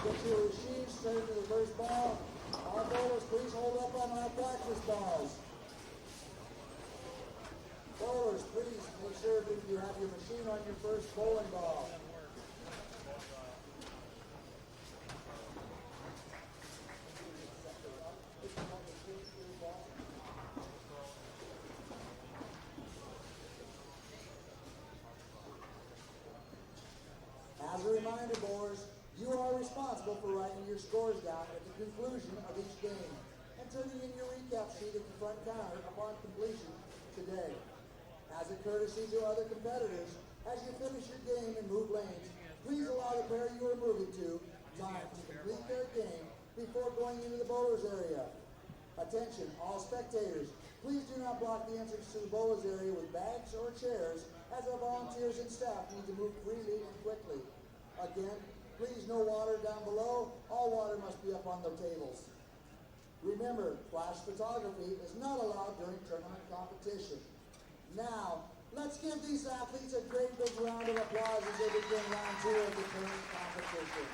Get your sheaves straight into the first ball. All bowlers, please hold up on our practice balls. Bowlers, please make sure that you have your machine on your first bowling ball. As a reminder, bowlers, you are responsible for writing your scores down at the conclusion of each game and turning in your recap sheet at the front counter upon completion today. As a courtesy to other competitors, as you finish your game and move lanes, please allow the pair you are moving to time to complete their game before going into the bowlers area. Attention, all spectators, please do not block the entrance to the bowlers area with bags or chairs, as our volunteers and staff need to move freely and quickly. Again, please no water down below. All water must be up on the tables. Remember, flash photography is not allowed during tournament competition. Now, let's give these athletes a great big round of applause as they begin round 2 of the current competition.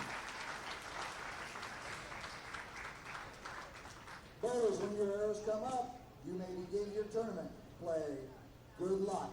Bowlers, when your arrows come up, you may begin your tournament play. Good luck.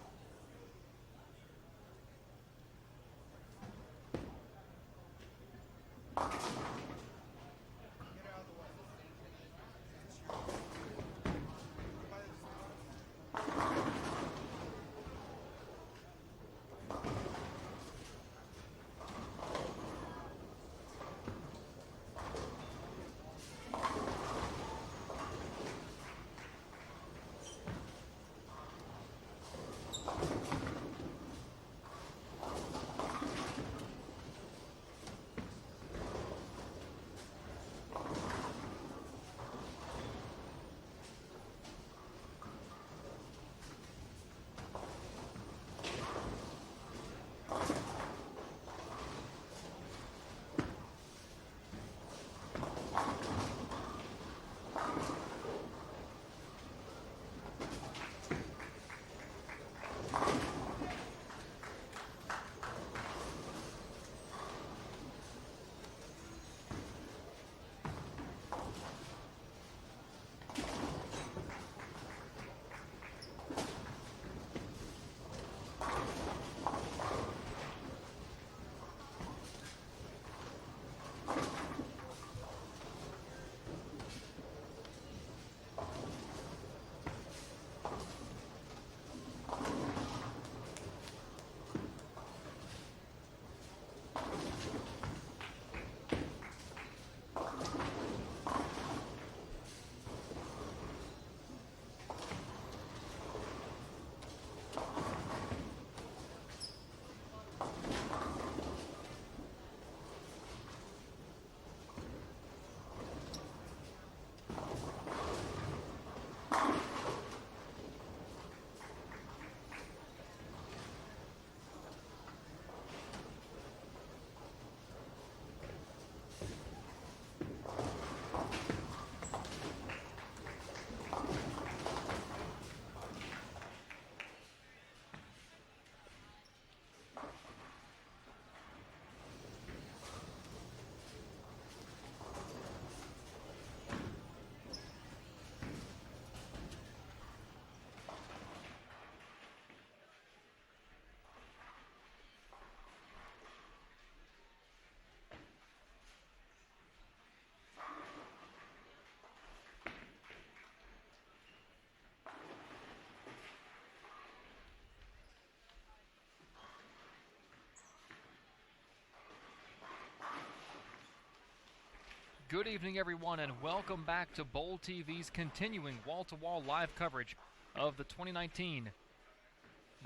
Good evening, everyone, and welcome back to Bowl TV's continuing wall-to-wall live coverage of the 2019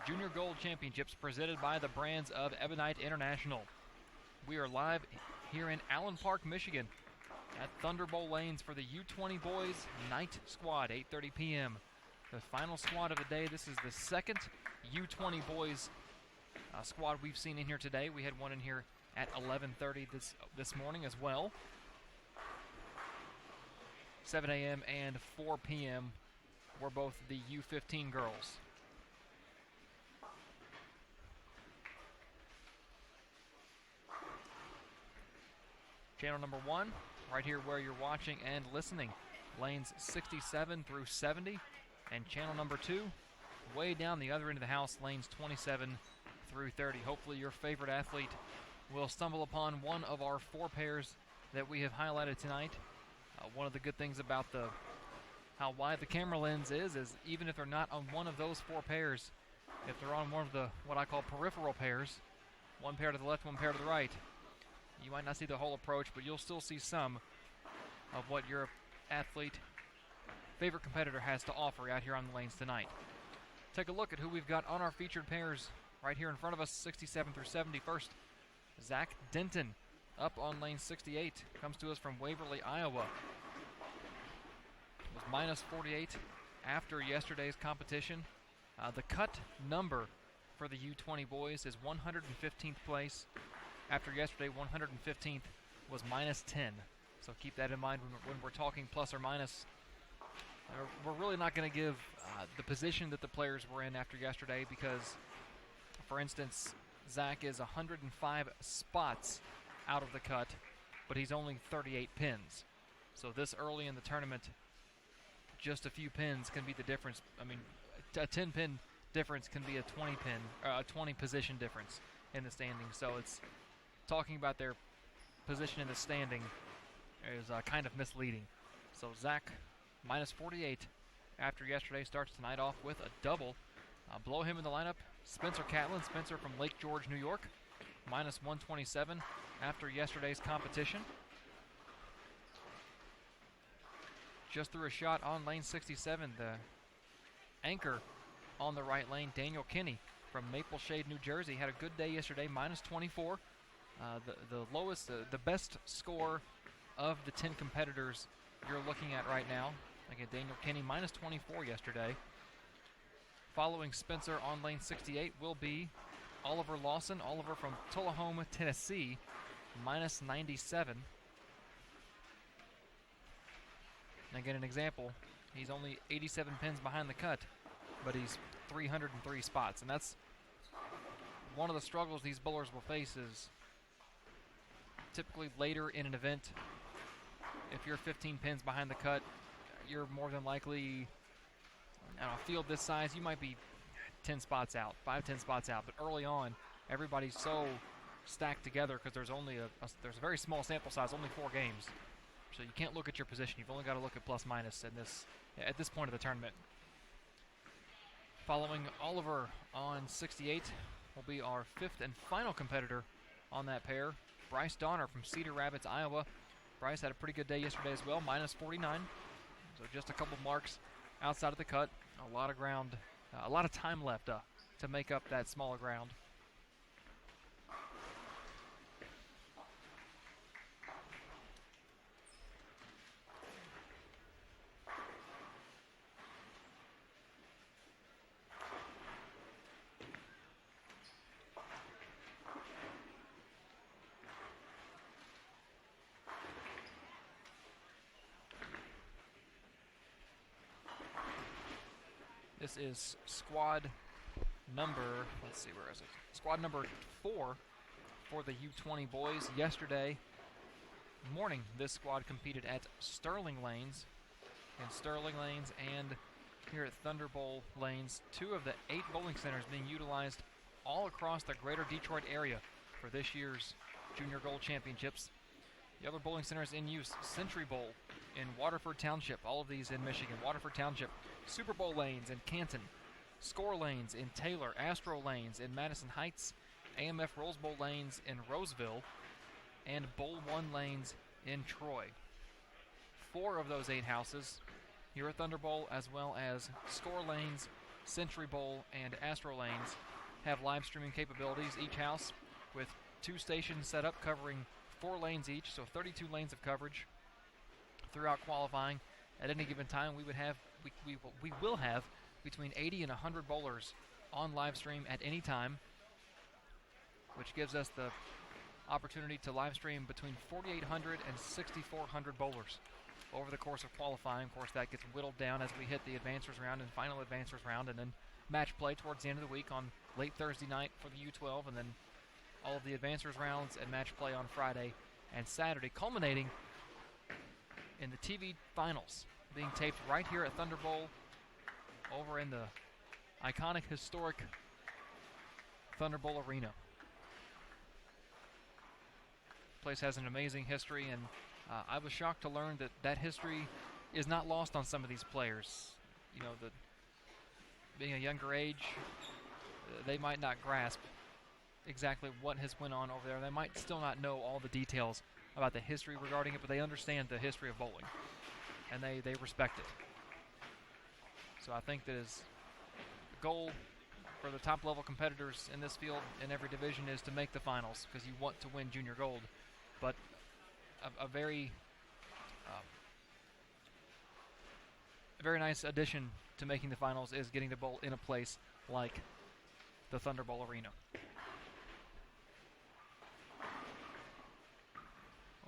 Junior Gold Championships presented by the brands of Ebonite International. We are live here in Allen Park, Michigan at Thunder Bowl Lanes for the U20 Boys Night Squad, 8:30 p.m. The final squad of the day. This is the second U20 Boys squad we've seen in here today. We had one in here at 11:30 this morning as well. 7 a.m. and 4 p.m. were both the U15 girls. Channel number 1, right here where you're watching and listening, lanes 67 through 70. And channel number 2, way down the other end of the house, lanes 27 through 30. Hopefully your favorite athlete will stumble upon one of our 4 pairs that we have highlighted tonight. One of the good things about how wide the camera lens is even if they're not on one of those 4 pairs, if they're on one of the what I call peripheral pairs, one pair to the left, one pair to the right, you might not see the whole approach, but you'll still see some of what your favorite competitor has to offer out here on the lanes tonight. Take a look at who we've got on our featured pairs right here in front of us, 67 through 70. First, Zach Denton up on lane 68, comes to us from Waverly, Iowa. Was minus 48 after yesterday's competition. The cut number for the U20 boys is 115th place. After yesterday, 115th was minus 10. So keep that in mind when we're talking plus or minus. We're really not going to give the position that the players were in after yesterday because, for instance, Zach is 105 spots out of the cut, but he's only 38 pins. So this early in the tournament, just a few pins can be the difference. I mean, a 10-pin difference can be a 20 position difference in the standing. So it's talking about their position in the standing is kind of misleading. So Zach, minus 48 after yesterday, starts tonight off with a double. Below him in the lineup, Spencer Catlin. Spencer from Lake George, New York, minus 127 after yesterday's competition. Just threw a shot on lane 67. The anchor on the right lane, Daniel Kinney from Maple Shade, New Jersey, had a good day yesterday, minus 24. The best score of the 10 competitors you're looking at right now. Again, Daniel Kinney, minus 24 yesterday. Following Spencer on lane 68 will be Oliver Lawson. Oliver from Tullahoma, Tennessee, minus 97. And again, an example, he's only 87 pins behind the cut, but he's 303 spots. And that's one of the struggles these bowlers will face is typically later in an event, if you're 15 pins behind the cut, you're more than likely, on a field this size, you might be 10 spots out, 5-10 spots out. But early on, everybody's so stacked together because there's only there's a very small sample size, only 4 games. So you can't look at your position. You've only got to look at plus minus at this point of the tournament. Following Oliver on 68 will be our 5th and final competitor on that pair, Bryce Donner from Cedar Rapids, Iowa. Bryce had a pretty good day yesterday as well, minus 49. So just a couple marks outside of the cut. A lot of ground, a lot of time left to make up that smaller ground. This is squad number, let's see, where is it? Squad number 4 for the U20 boys. Yesterday morning, this squad competed at Sterling Lanes. And Sterling Lanes and here at Thunder Bowl Lanes, 2 of the 8 bowling centers being utilized all across the greater Detroit area for this year's Junior Gold Championships. The other bowling centers in use, Century Bowl in Waterford Township, all of these in Michigan. Waterford Township, Super Bowl lanes in Canton, Score lanes in Taylor, Astro lanes in Madison Heights, AMF Rose Bowl lanes in Roseville, and Bowl 1 lanes in Troy. 4 of those 8 houses here at Thunder Bowl, as well as Score lanes, Century Bowl, and Astro lanes, have live streaming capabilities. Each house with 2 stations set up covering 4 lanes each, so 32 lanes of coverage throughout qualifying. At any given time, we will have between 80 and 100 bowlers on live stream at any time, which gives us the opportunity to live stream between 4,800 and 6,400 bowlers over the course of qualifying. Of course, that gets whittled down as we hit the advancers round and final advancers round, and then match play towards the end of the week on late Thursday night for the U12, and then all of the advancers rounds and match play on Friday and Saturday, culminating in the TV finals, being taped right here at Thunder Bowl over in the iconic, historic Thunder Bowl Arena. The place has an amazing history, and I was shocked to learn that that history is not lost on some of these players. You know, being a younger age, they might not grasp exactly what has went on over there. They might still not know all the details about the history regarding it, but they understand the history of bowling, and they respect it. So I think that is the goal for the top level competitors in this field in every division is to make the finals, because you want to win junior gold. But a very nice addition to making the finals is getting the bowl in a place like the Thunder Bowl Arena.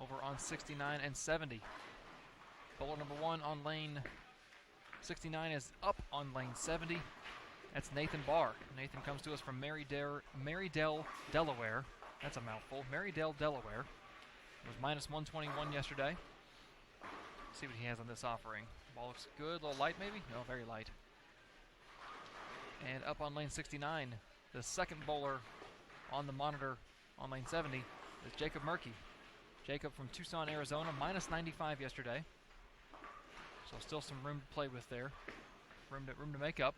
Over on 69 and 70. Bowler number 1 on lane 69 is up on lane 70. That's Nathan Barr. Nathan comes to us from Marydale, Delaware. That's a mouthful. Marydale, Delaware. It was minus 121 yesterday. Let's see what he has on this offering. Ball looks good. A little light maybe? No, very light. And up on lane 69, the second bowler on the monitor on lane 70 is Jacob Murkey. Jacob from Tucson, Arizona, minus 95 yesterday. So still some room to play with there. Room to make up.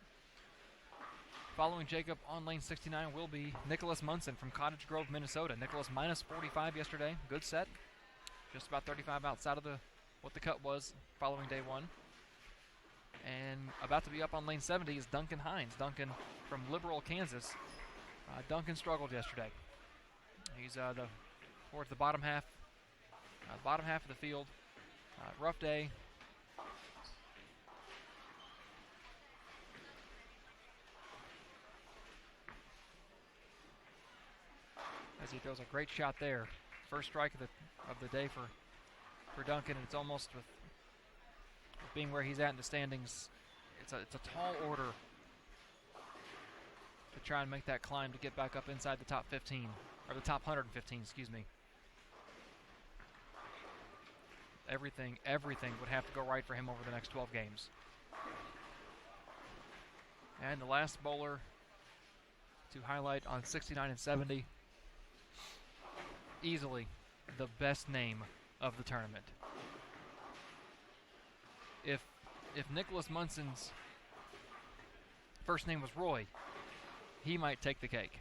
Following Jacob on lane 69 will be Nicholas Munson from Cottage Grove, Minnesota. Nicholas minus 45 yesterday. Good set. Just about 35 outside of what the cut was following day 1. And about to be up on lane 70 is Duncan Hines. Duncan from Liberal, Kansas. Duncan struggled yesterday. He's towards the bottom half of the field. Rough day. As he throws a great shot there. First strike of the day for Duncan. It's almost with being where he's at in the standings. It's a tall order to try and make that climb to get back up inside the top 15, or the top 115, excuse me. Everything would have to go right for him over the next 12 games. And the last bowler to highlight on 69 and 70, easily the best name of the tournament. If Nicholas Munson's first name was Roy, he might take the cake.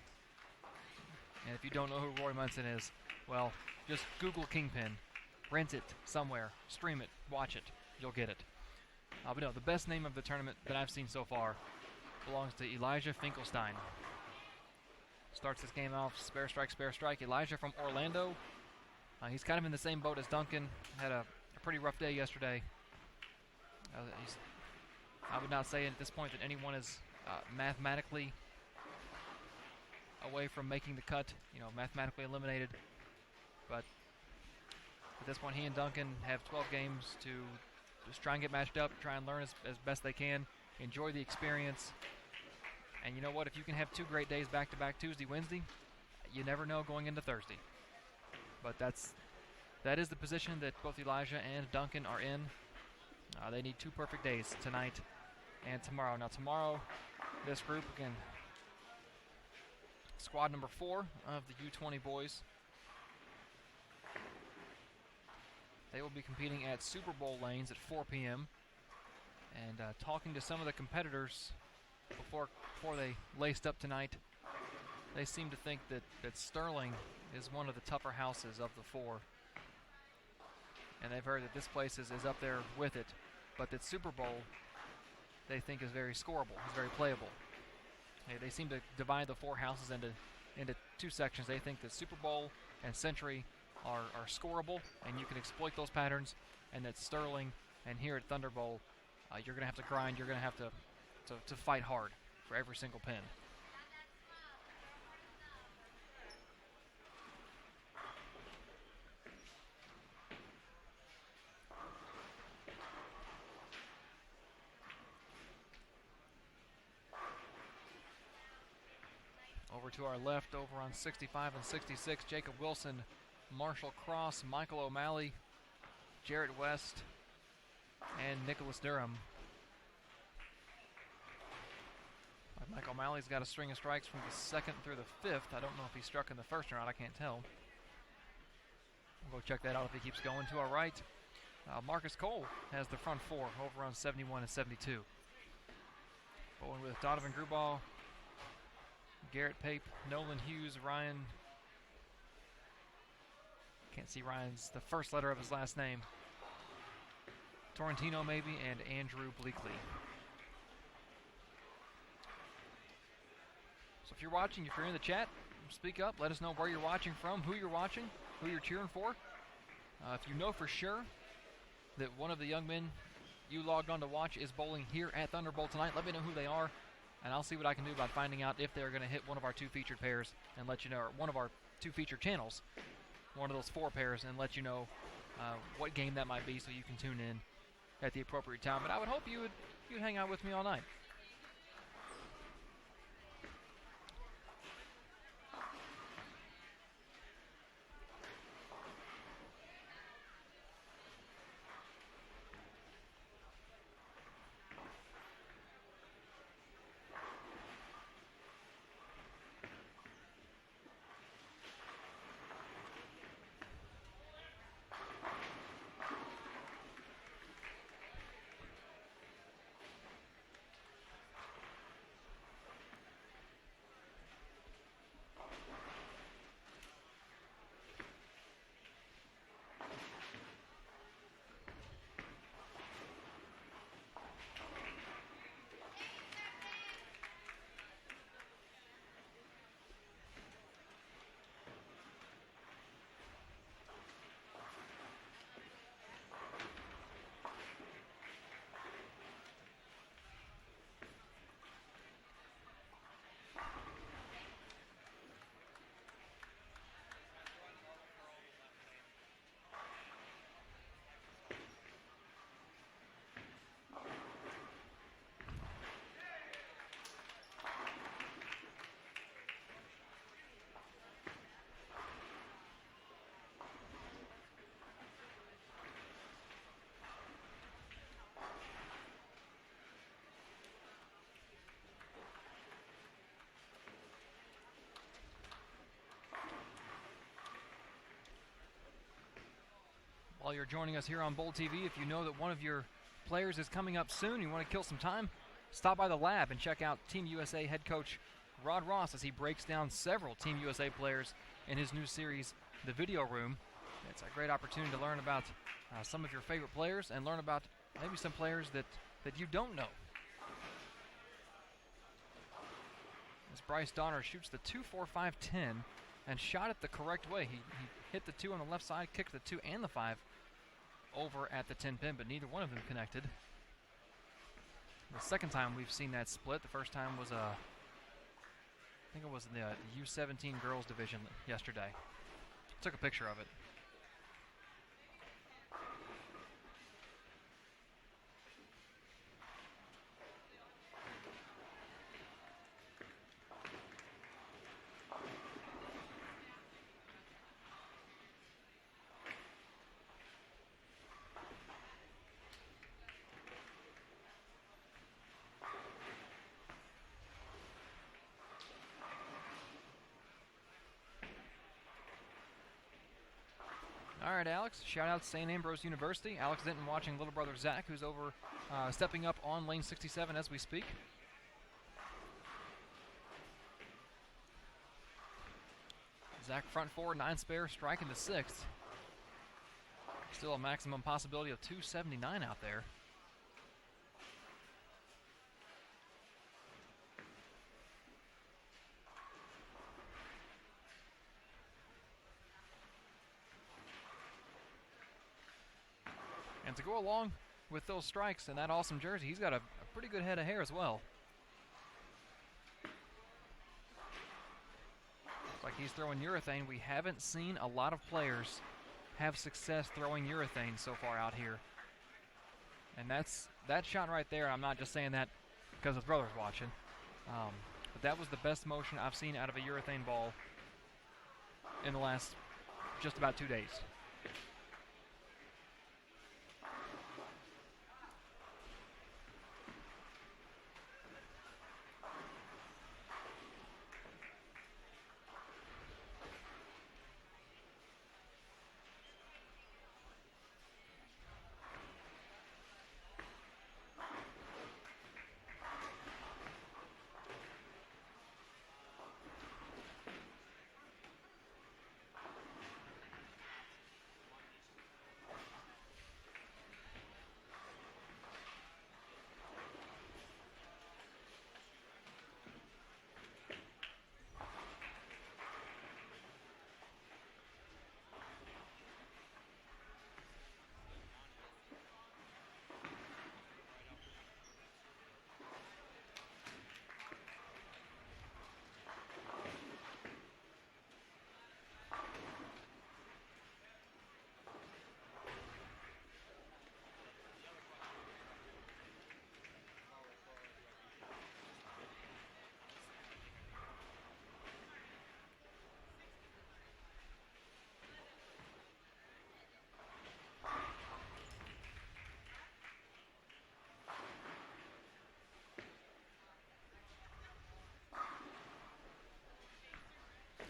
And if you don't know who Roy Munson is, well, just Google Kingpin, rent it somewhere, stream it, watch it, you'll get it. But no, the best name of the tournament that I've seen so far belongs to Elijah Finkelstein. Starts this game off, spare strike. Elijah from Orlando. He's kind of in the same boat as Duncan. Had a pretty rough day yesterday. I would not say at this point that anyone is mathematically away from making the cut, mathematically eliminated. But at this point, he and Duncan have 12 games to just try and get matched up, try and learn as best they can, enjoy the experience. And you know what? If you can have 2 great days back-to-back, Tuesday, Wednesday, you never know going into Thursday. But that is the position that both Elijah and Duncan are in. They need 2 perfect days, tonight and tomorrow. Now tomorrow, this group, again, squad number 4 of the U20 Boys, they will be competing at Super Bowl lanes at 4 p.m. And talking to some of the competitors before they laced up tonight, they seem to think that Sterling is one of the tougher houses of the 4. And they've heard that this place is up there with it, but that Super Bowl they think is very scoreable, is very playable. They seem to divide the 4 houses into 2 sections. They think that Super Bowl and Century are scoreable, and you can exploit those patterns, and that Sterling and here at Thunder Bowl, you're going to have to grind, you're going to have to fight hard for every single pin. Over to our left, over on 65 and 66, Jacob Wilson Marshall Cross, Michael O'Malley, Jarrett West, and Nicholas Durham. Michael O'Malley's got a string of strikes from the 2nd through the 5th. I don't know if he struck in the 1st or not. I can't tell. We'll go check that out if he keeps going. To our right, Marcus Cole has the front 4 over on 71 and 72. Bowling with Donovan Gruball, Garrett Pape, Nolan Hughes, Ryan. Can't see Ryan's, the first letter of his last name. Torrentino maybe, and Andrew Bleakley. So if you're watching, if you're in the chat, speak up. Let us know where you're watching from, who you're watching, who you're cheering for. If you know for sure that one of the young men you logged on to watch is bowling here at Thunderbolt tonight, let me know who they are, and I'll see what I can do about finding out if they're going to hit one of our 2 featured pairs and let you know, or one of our 2 featured channels, one of those 4 pairs, and let you know what game that might be so you can tune in at the appropriate time. But I would hope you'd hang out with me all night. While you're joining us here on Bowl TV, if you know that one of your players is coming up soon, you want to kill some time, stop by the lab and check out Team USA head coach Rod Ross as he breaks down several Team USA players in his new series, The Video Room. It's a great opportunity to learn about some of your favorite players and learn about maybe some players that you don't know. As Bryce Donner shoots the 2-4-5-10 and shot it the correct way. He hit the 2 on the left side, kicked the 2 and the 5 over at the 10 pin, but neither one of them connected. The second time we've seen that split. The first time was I think it was in the U17 girls division yesterday. Took a picture of it. All right, Alex, shout out to St. Ambrose University. Alex Denton watching little brother Zach, who's over stepping up on lane 67 as we speak. Zach front 4, 9 spare, striking the 6th. Still a maximum possibility of 279 out there. And to go along with those strikes and that awesome jersey, he's got a pretty good head of hair as well. Looks like he's throwing urethane. We haven't seen a lot of players have success throwing urethane so far out here. And that shot right there, I'm not just saying that because his brother's watching. But that was the best motion I've seen out of a urethane ball in the last just about 2 days.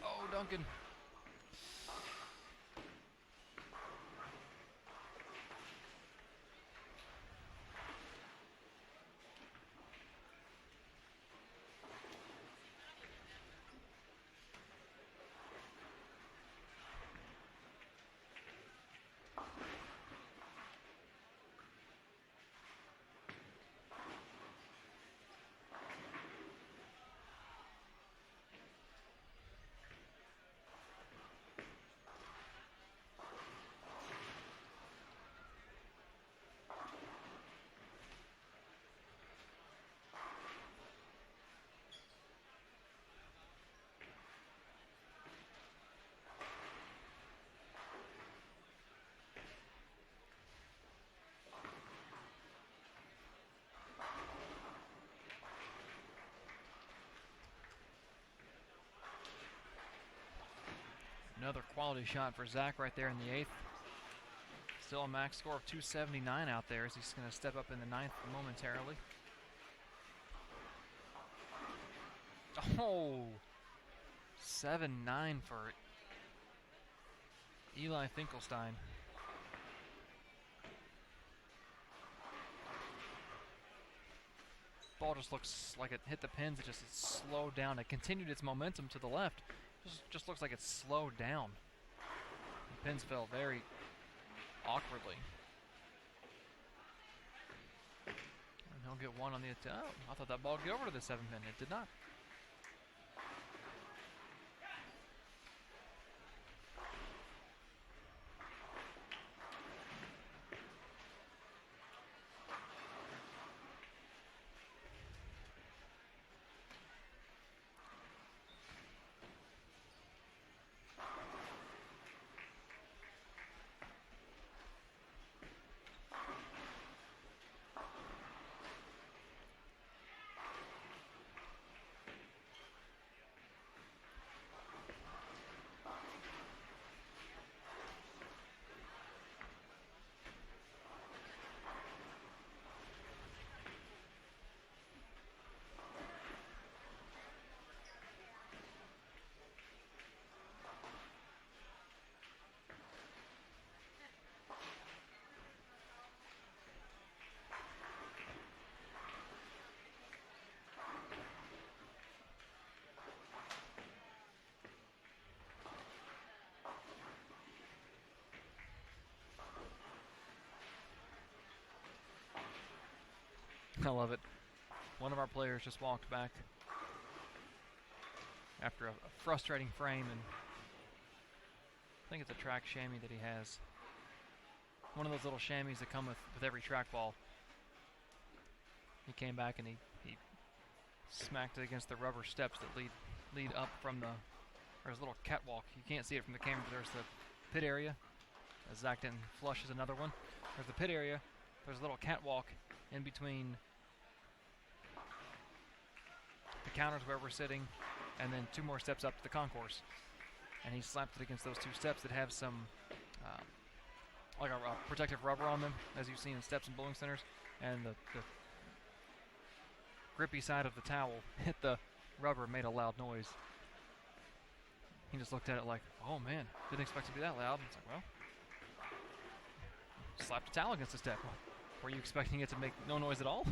Oh, Duncan. Another quality shot for Zach right there in the 8th. Still a max score of 279 out there as he's going to step up in the 9th momentarily. Oh, 7-9 for Eli Finkelstein. Ball just looks like it hit the pins. It just slowed down. It continued its momentum to the left. Just looks like it's slowed down. The pins fell very awkwardly. And he'll get one on the attack. Oh, I thought that ball would go over to the 7 pin. It did not. I love it. One of our players just walked back after a frustrating frame, and I think it's a track chamois that he has. One of those little chamois that come with every track ball. He came back and he smacked it against the rubber steps that lead up from there's a little catwalk. You can't see it from the camera, but there's the pit area. As Zach didn't flushes another one. There's the pit area. There's a little catwalk in between the counters where we're sitting, and then 2 more steps up to the concourse. and he slapped it against those two steps that have some like a protective rubber on them, as you've seen in steps and bowling centers, and the grippy side of the towel hit the rubber, made a loud noise. He just looked at it like, oh man, didn't expect it to be that loud. It's like, well, slapped a towel against the step. Were you expecting it to make no noise at all?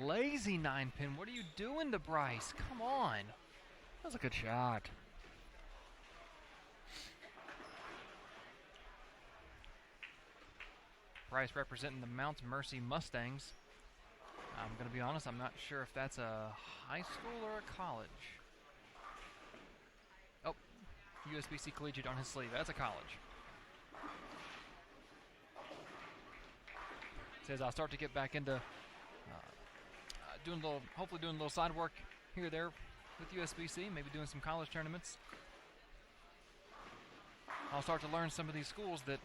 Lazy 9-pin. What are you doing to Bryce? Come on. That was a good shot. Bryce representing the Mount Mercy Mustangs. I'm going to be honest, I'm not sure if that's a high school or a college. Oh, USBC Collegiate on his sleeve. That's a college. Says I'll start to get back into hopefully doing a little side work here or there with USBC, maybe doing some college tournaments. I'll start to learn some of these schools that,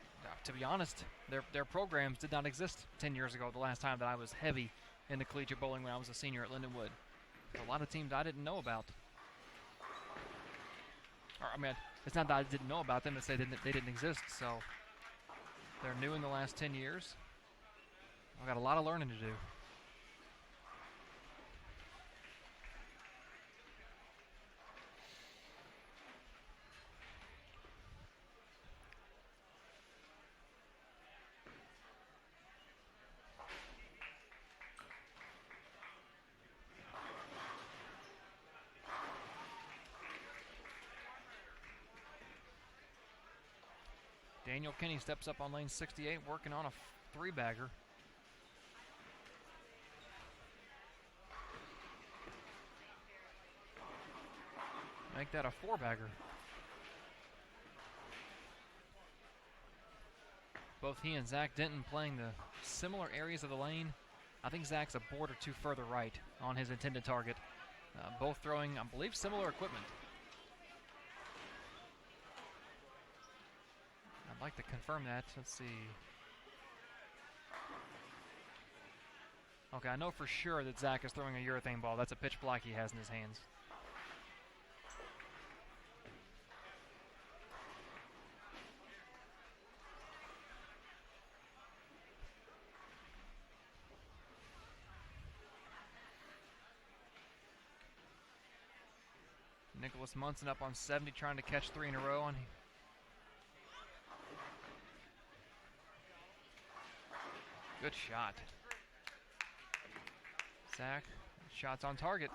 to be honest, their programs did not exist 10 years ago, the last time that I was heavy into collegiate bowling when I was a senior at Lindenwood. A lot of teams I didn't know about. Or, I mean, it's not that I didn't know about them, it's they didn't exist, so they're new in the last 10 years. I've got a lot of learning to do. Daniel Kinney steps up on lane 68, working on a three-bagger. Make that a four-bagger. Both he and Zach Denton playing the similar areas of the lane. I think Zach's a board or two further right on his intended target. Both throwing, I believe, similar equipment. I'd like to confirm that. Let's see. Okay, I know for sure that Zach is throwing a urethane ball. That's a pitch black he has in his hands. Nicholas Munson up on 70, trying to catch three in a row. Good shot. Zach, shots on target.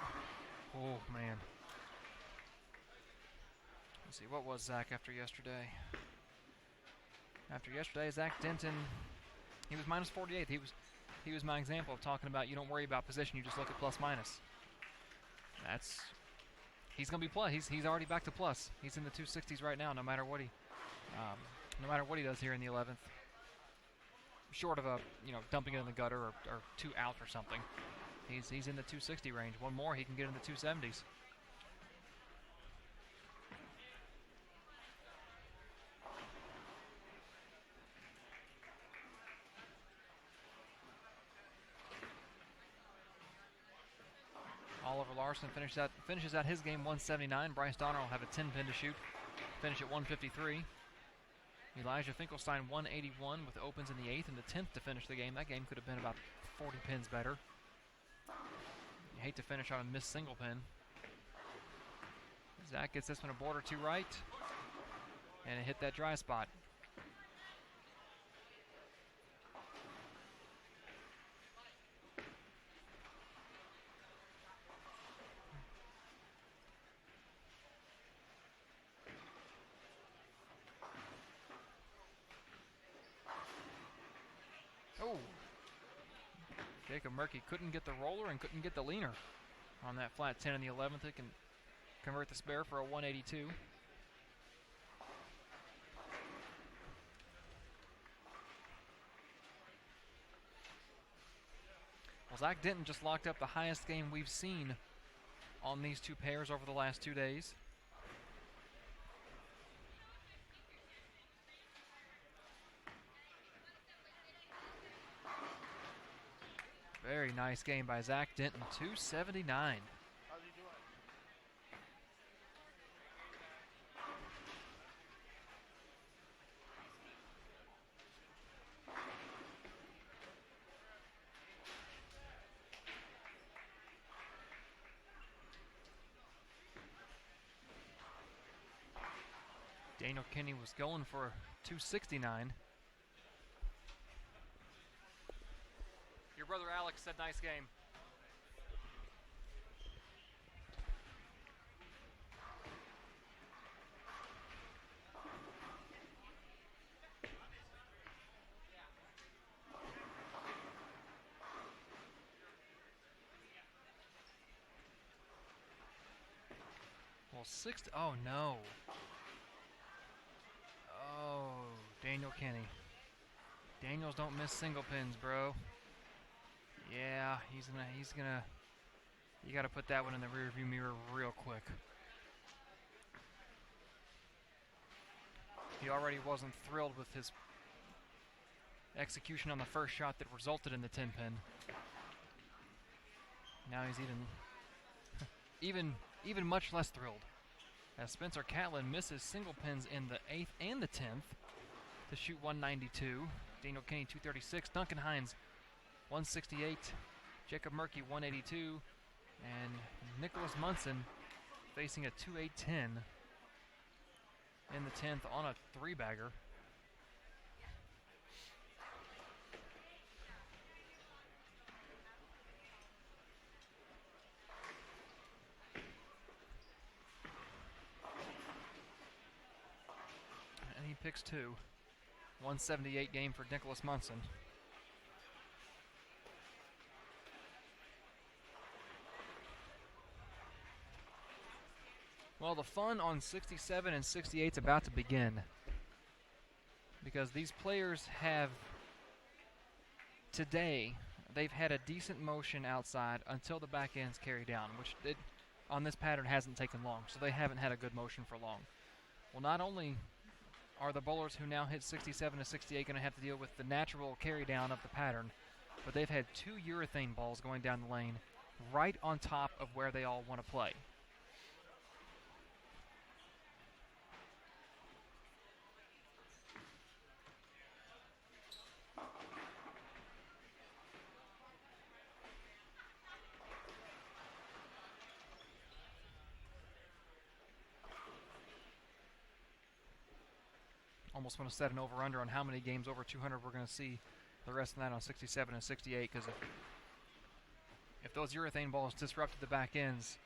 Oh, man. Let's see, what was Zach after yesterday? After yesterday, Zach Denton, he was minus 48. He was my example of talking about you don't worry about position, you just look at plus minus. He's going to be plus. He's already back to plus. He's in the 260s right now, no matter what he does here in the 11th. Short of dumping it in the gutter or two out or something. He's in the 260 range. One more, he can get in the 270s. Oliver Larson finishes out his game 179. Bryce Donner will have a 10-pin to shoot. Finish at 153. Elijah Finkelstein 181 with opens in the 8th and the 10th to finish the game. That game could have been about 40 pins better. You hate to finish on a missed single pin. Zach gets this one a board or two right. And it hit that dry spot. Oh, Jacob Murky couldn't get the roller and couldn't get the leaner on that flat 10 in the 11th. It can convert the spare for a 182. Well, Zach Denton just locked up the highest game we've seen on these two pairs over the last 2 days. Very nice game by Zach Denton, 279. Daniel Kinney was going for 269. Your brother Alex said nice game. Well, oh no. Oh, Daniel Kinney. Daniels don't miss single pins, bro. Yeah, he's gonna, you gotta put that one in the rearview mirror real quick. He already wasn't thrilled with his execution on the first shot that resulted in the 10-pin. Now he's even much less thrilled, as Spencer Catlin misses single pins in the 8th and the 10th to shoot 192. Daniel Kinney 236, Duncan Hines 168, Jacob Murphy 182, and Nicholas Munson facing a 2-8-10 in the 10th on a 3-bagger. And he picks 2. 178 game for Nicholas Munson. Well, the fun on 67 and 68 is about to begin, because these players have, today, they've had a decent motion outside until the back ends carry down, which on this pattern hasn't taken long, so they haven't had a good motion for long. Well, not only are the bowlers who now hit 67 to 68 going to have to deal with the natural carry down of the pattern, but they've had 2 urethane balls going down the lane right on top of where they all want to play. Almost want to set an over-under on how many games over 200 we're going to see the rest of the night on 67 and 68, because if those urethane balls disrupted the back ends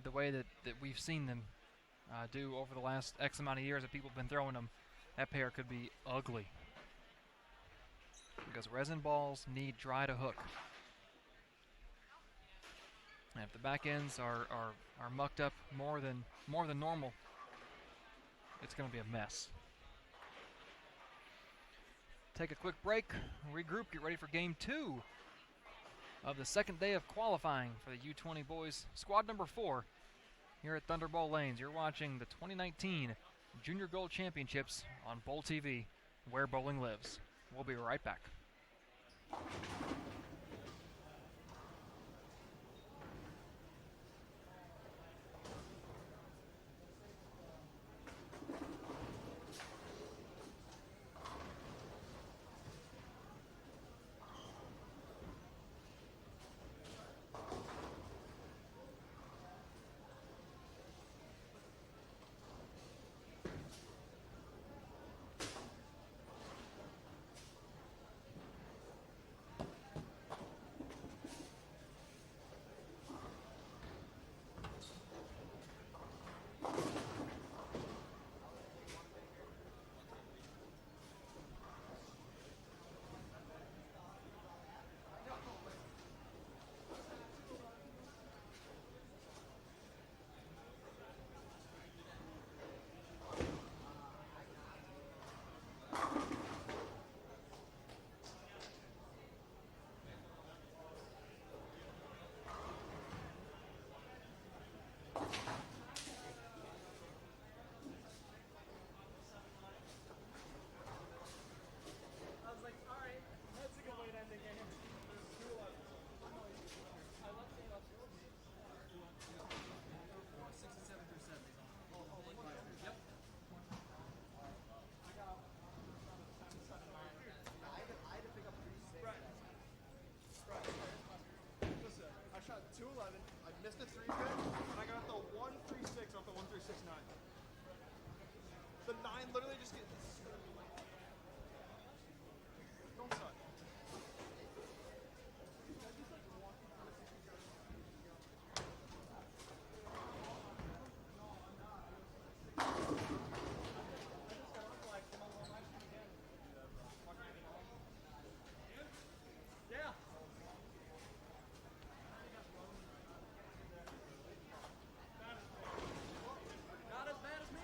the way that we've seen them do over the last X amount of years that people have been throwing them, that pair could be ugly, because resin balls need dry to hook. And if the back ends are mucked up more than normal, it's going to be a mess. Take a quick break, regroup, get ready for game 2 of the second day of qualifying for the U20 Boys squad number 4 here at Thunderbolt Lanes. You're watching the 2019 Junior Gold Championships on Bowl TV, where bowling lives. We'll be right back. can literally just get this. Don't suck. Yeah. Not as bad as me.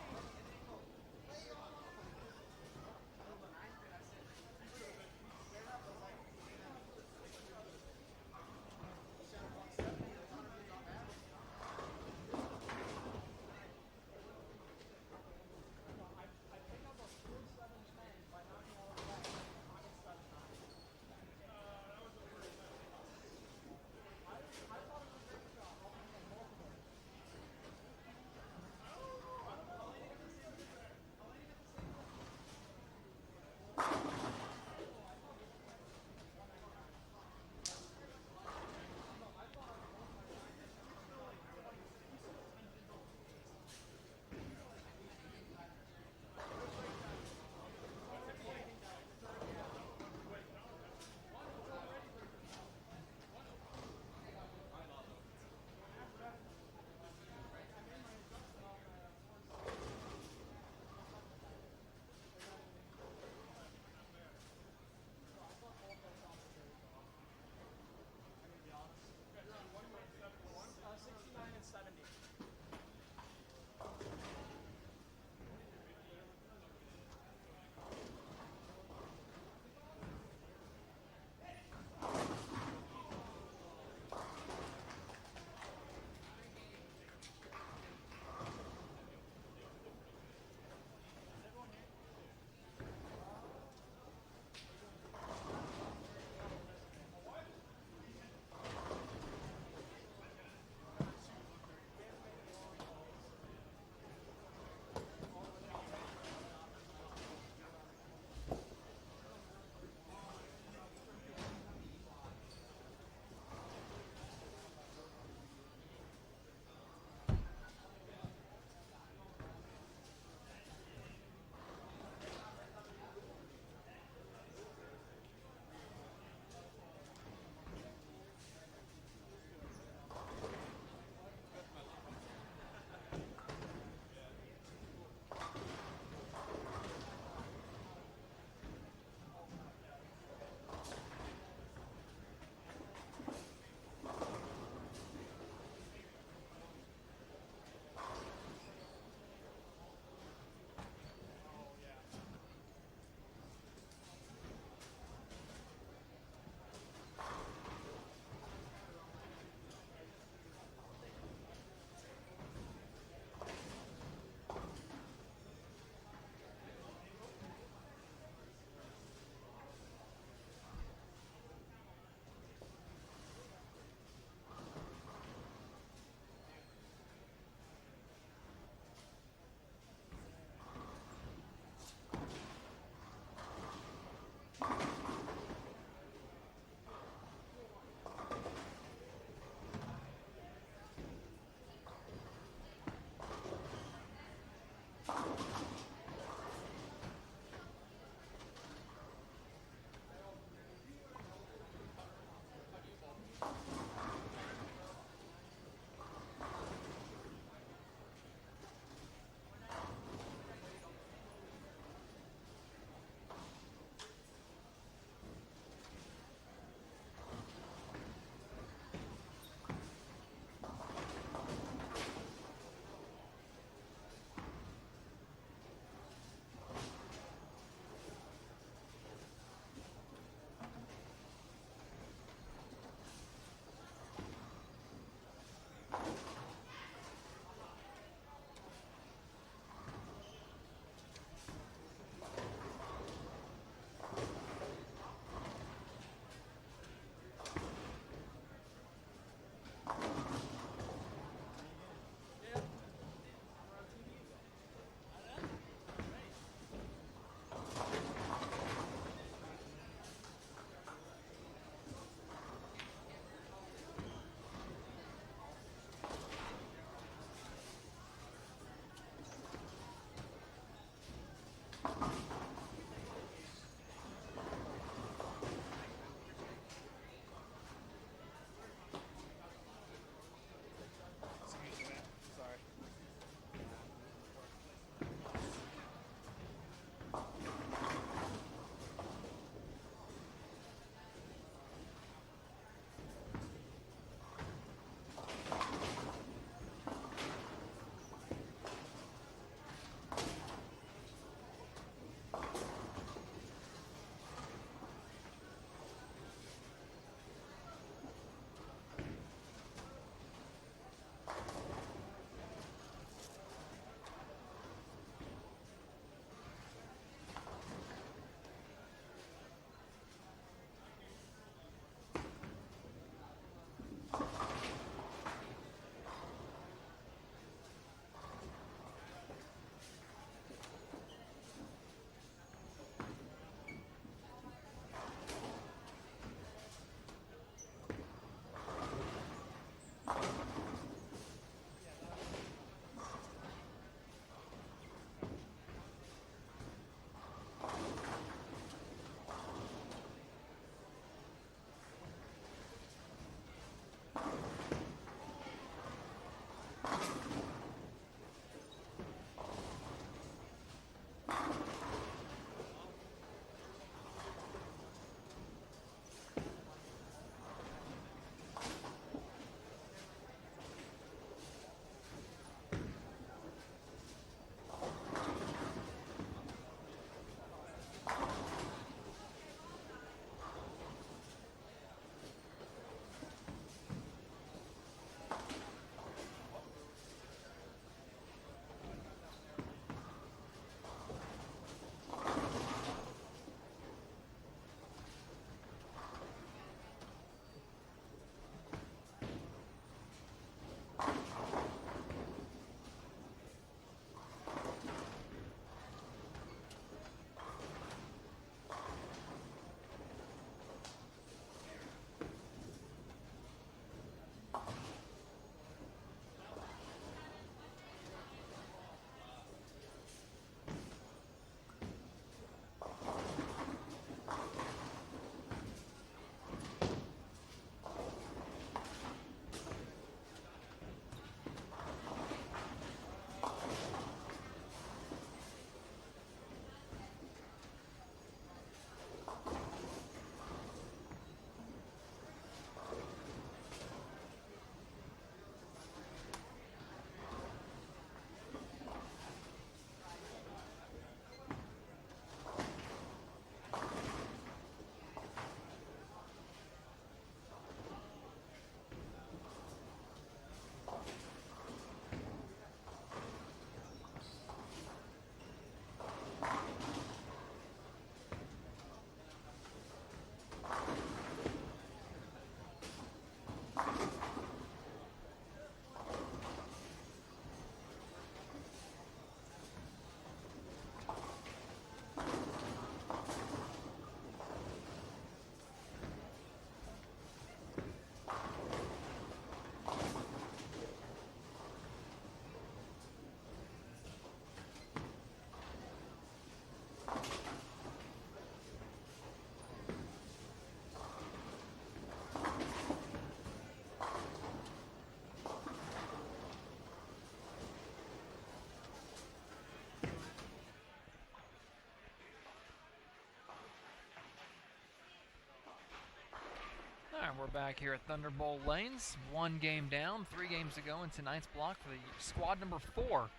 back here at Thunderbolt Lanes. One game down, 3 games to go in tonight's block for the squad number 4.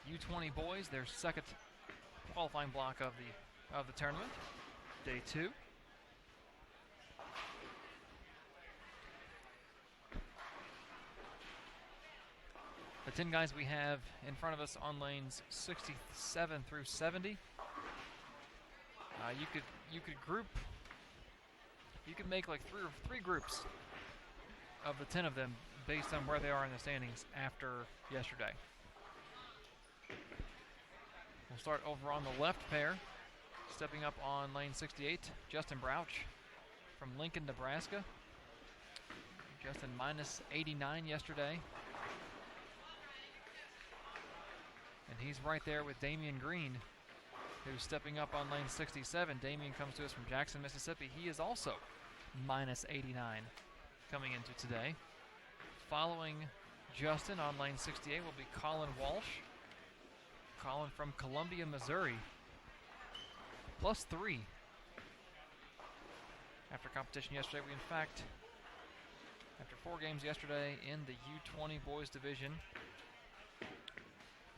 U20 Boys, their second qualifying block of the tournament. Day 2. The 10 guys we have in front of us on lanes 67 through 70. You could make like three groups of the 10 of them based on where they are in the standings after yesterday. We'll start over on the left pair. Stepping up on lane 68, Justin Brouch from Lincoln, Nebraska. Justin minus 89 yesterday. And he's right there with Damian Green, who's stepping up on lane 67. Damian comes to us from Jackson, Mississippi. He is also minus 89 coming into today. Following Justin on lane 68 will be Colin Walsh. Colin from Columbia, Missouri. Plus 3. After competition yesterday, after 4 games yesterday in the U20 Boys Division,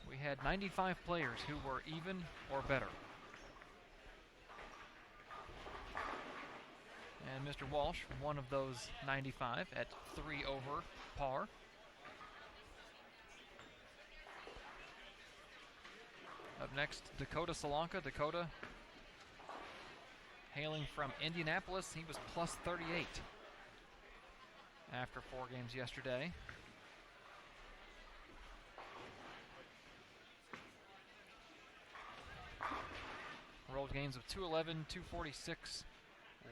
we had 95 players who were even or better. And Mr. Walsh, one of those 95 at 3 over par. Up next, Dakota Solanka. Dakota, hailing from Indianapolis, he was plus 38 after 4 games yesterday. Rolled games of 211, 246,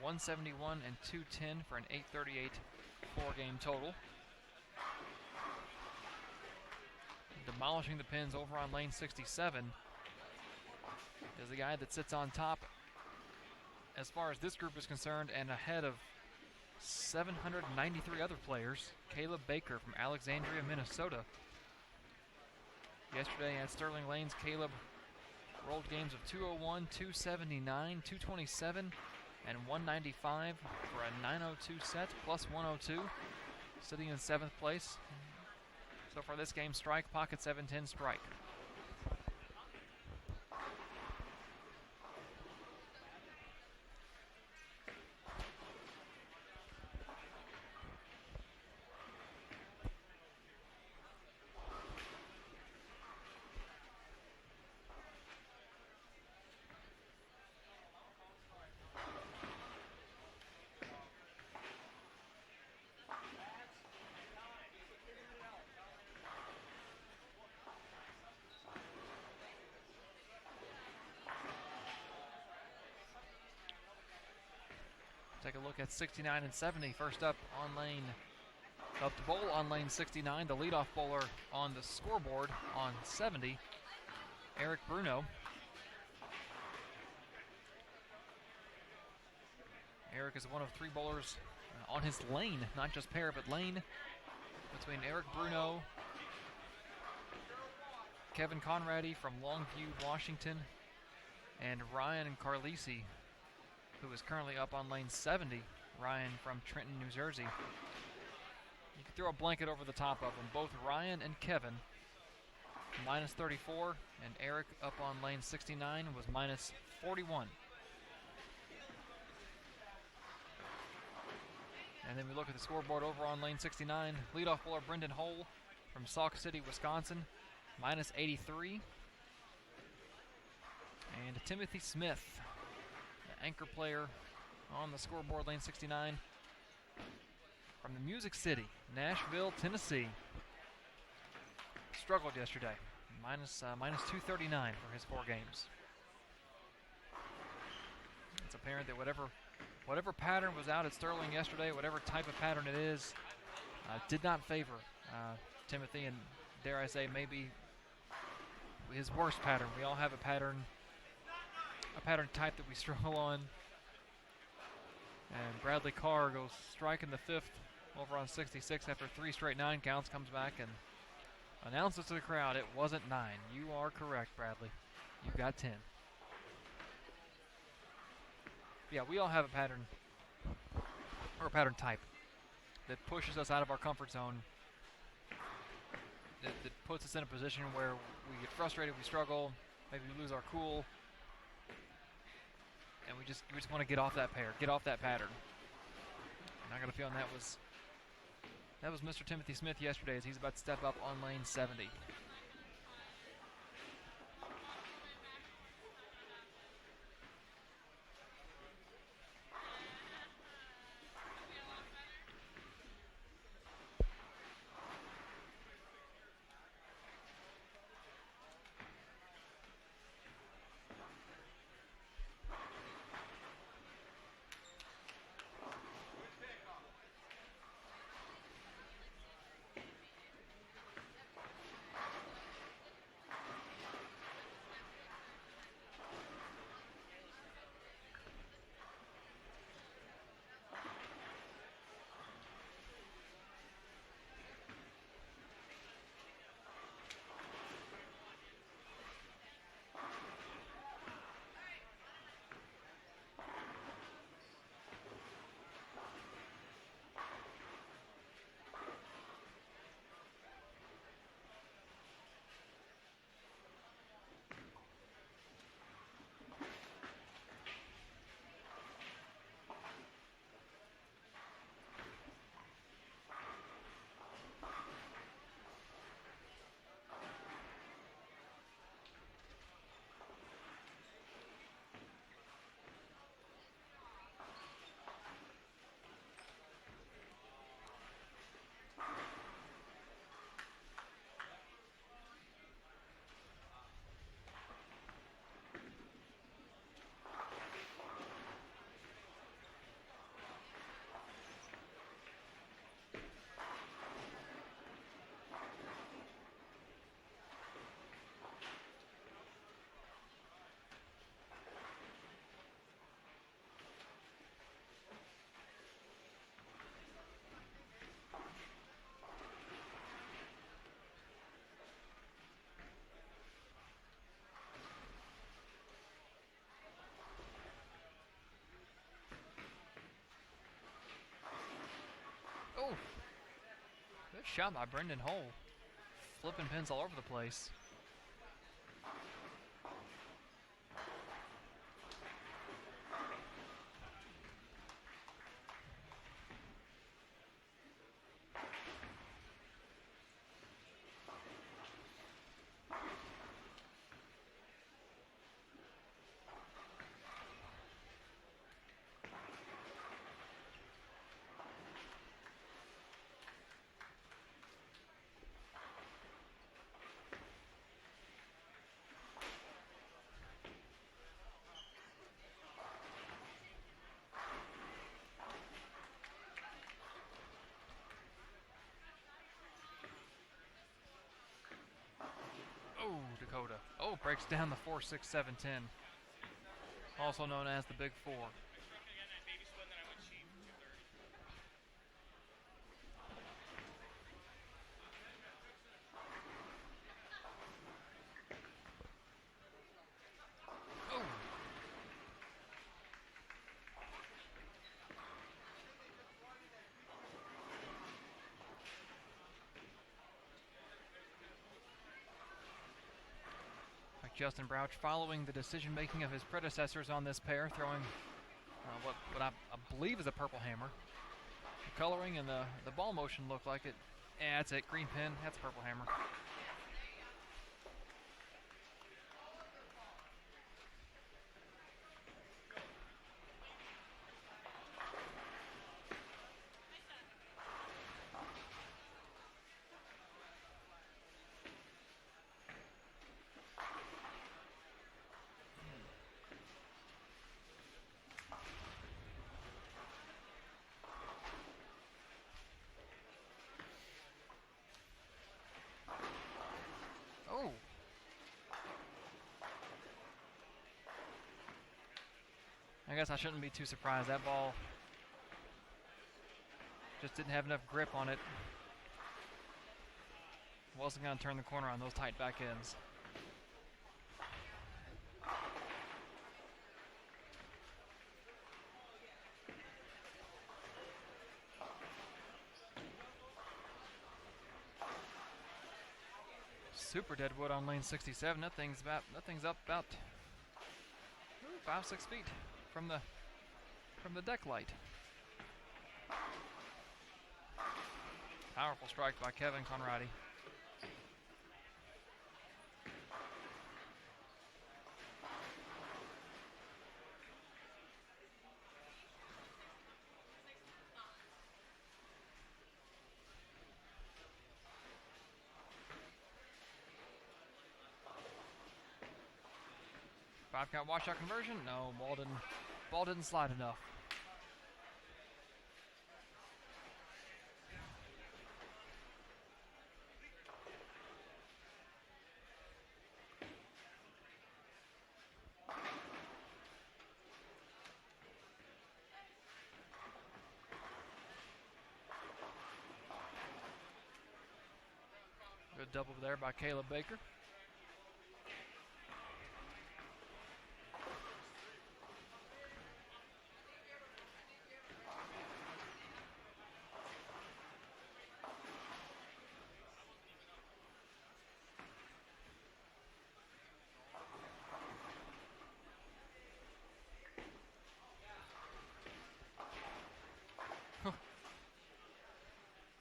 171, and 210 for an 838 4-game total. Demolishing the pins over on lane 67 is the guy that sits on top as far as this group is concerned and ahead of 793 other players. Caleb Baker from Alexandria, Minnesota. Yesterday at Sterling Lanes, Caleb rolled games of 201, 279, 227, and 195 for a 902 set, plus 102, sitting in 7th place. So for this game, strike, pocket 710, strike. Take a look at 69 and 70. First up to bowl on lane 69, the leadoff bowler on the scoreboard on 70, Eric Bruno. Eric is one of 3 bowlers on his lane, not just pair, but lane, between Eric Bruno, Kevin Conradi from Longview, Washington, and Ryan Carlisi, who is currently up on lane 70, Ryan from Trenton, New Jersey. You can throw a blanket over the top of them. Both Ryan and Kevin, minus 34, and Eric up on lane 69 was minus 41. And then we look at the scoreboard over on lane 69. Leadoff bowler Brendan Hole from Sauk City, Wisconsin, minus 83. And Timothy Smith, anchor player on the scoreboard, lane 69, from the Music City, Nashville, Tennessee. Struggled yesterday, minus 239 for his 4 games. It's apparent that whatever pattern was out at Sterling yesterday, whatever type of pattern it is, did not favor Timothy, and dare I say maybe his worst pattern. We all have a pattern type that we struggle on. And Bradley Carr goes striking the 5th over on 66 after 3 straight 9 counts, comes back and announces to the crowd it wasn't 9. You are correct, Bradley. You got 10. Yeah, we all have a pattern or pattern type that pushes us out of our comfort zone, that puts us in a position where we get frustrated, we struggle, maybe we lose our cool, and we just want to get off that pair, get off that pattern. And I got a feeling that was Mr. Timothy Smith yesterday as he's about to step up on lane 70. Oh, good shot by Brendan Hull. Flipping pins all over the place. Oh, Dakota. Oh, breaks down the 4.67.10. Also known as the Big Four. Oh. Like Justin Brouch following the decision making of his predecessors on this pair, throwing what I believe is a purple hammer. The coloring and the ball motion look like it. Yeah, that's it. Green pin. That's a purple hammer. Oh. I guess I shouldn't be too surprised. That ball just didn't have enough grip on it. Wasn't going to turn the corner on those tight back ends. super dead wood on lane 67. That thing's up about 5-6 feet from the deck light. Powerful strike by Kevin Conradi. Five count washout conversion. No, ball didn't slide enough. Good double there by Caleb Baker.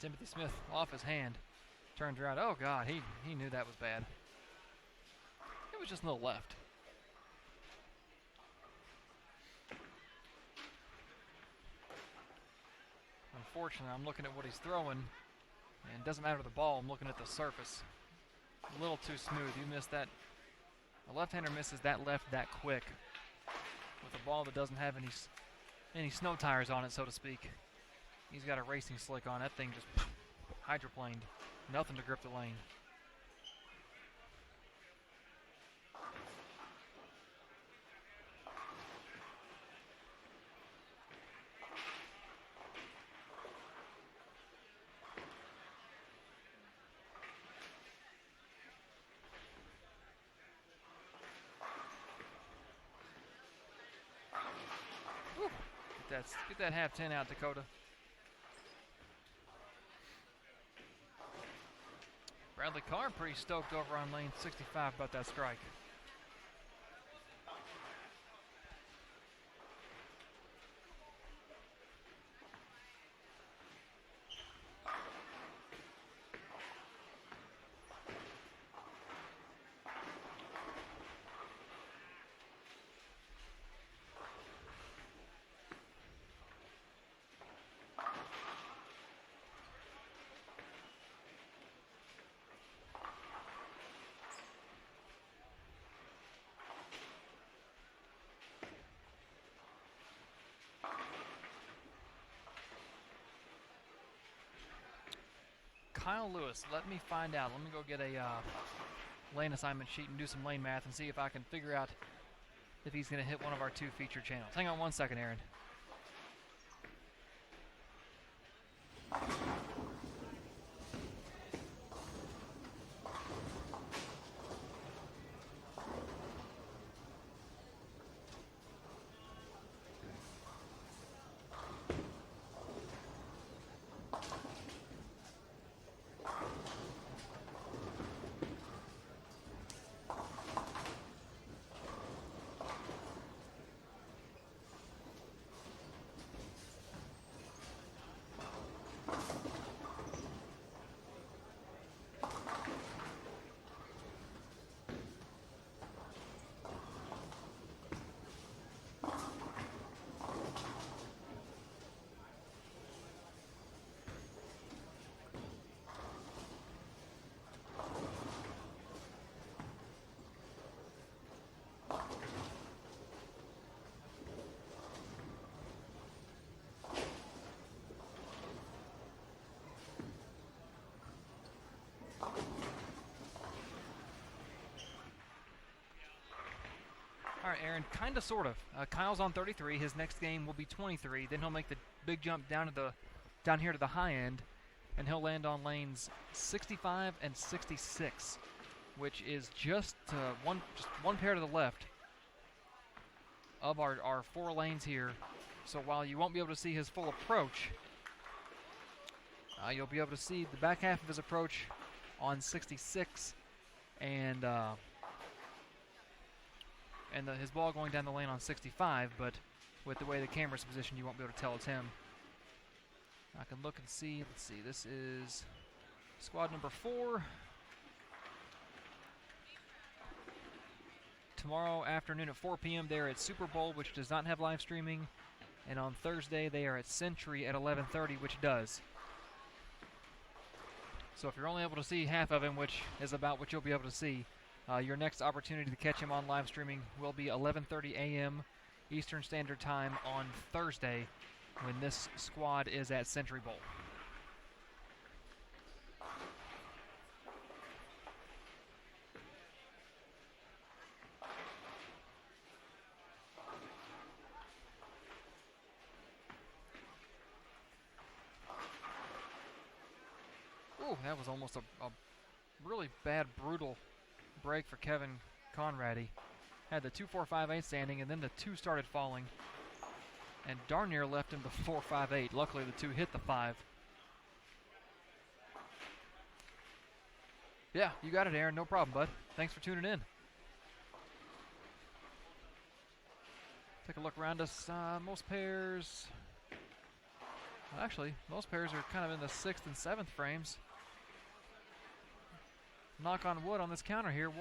Timothy Smith off his hand. Turns around. Oh, God, he knew that was bad. It was just a little left. Unfortunately, I'm looking at what he's throwing, and it doesn't matter the ball. I'm looking at the surface. A little too smooth. You missed that. A left-hander misses that left that quick with a ball that doesn't have any snow tires on it, so to speak. He's got a racing slick on. That thing just hydroplaned. Nothing to grip the lane. Whew. Get that half 10 out, Dakota. Bradley Carr pretty stoked over on lane 65 about that strike. Kyle Lewis, let me find out. Let me go get a lane assignment sheet and do some lane math and see if I can figure out if he's going to hit one of our two feature channels. Hang on one second, Aaron. All right, Aaron, kind of, sort of. Kyle's on 33. His next game will be 23. Then he'll make the big jump down here to the high end, and he'll land on lanes 65 and 66, which is just one pair to the left of our 4 lanes here. So while you won't be able to see his full approach, you'll be able to see the back half of his approach on 66 and his ball going down the lane on 65, but with the way the camera's positioned, you won't be able to tell it's him. I can look and see. Let's see. This is squad number 4. Tomorrow afternoon at 4 p.m. they're at Super Bowl, which does not have live streaming. And on Thursday they are at Century at 11:30, which does. So if you're only able to see half of him, which is about what you'll be able to see, your next opportunity to catch him on live streaming will be 11:30 a.m. Eastern Standard Time on Thursday when this squad is at Century Bowl. Ooh, that was almost a really bad, brutal break for Kevin Conrad. He had the 2-4-5-8 standing, and then the 2 started falling, and darn near left him the 4-5-8. Luckily, the 2 hit the 5. Yeah, you got it, Aaron. No problem, bud. Thanks for tuning in. Take a look around us. Most pairs... Actually, most pairs are kind of in the 6th and 7th frames. Knock on wood on this counter here,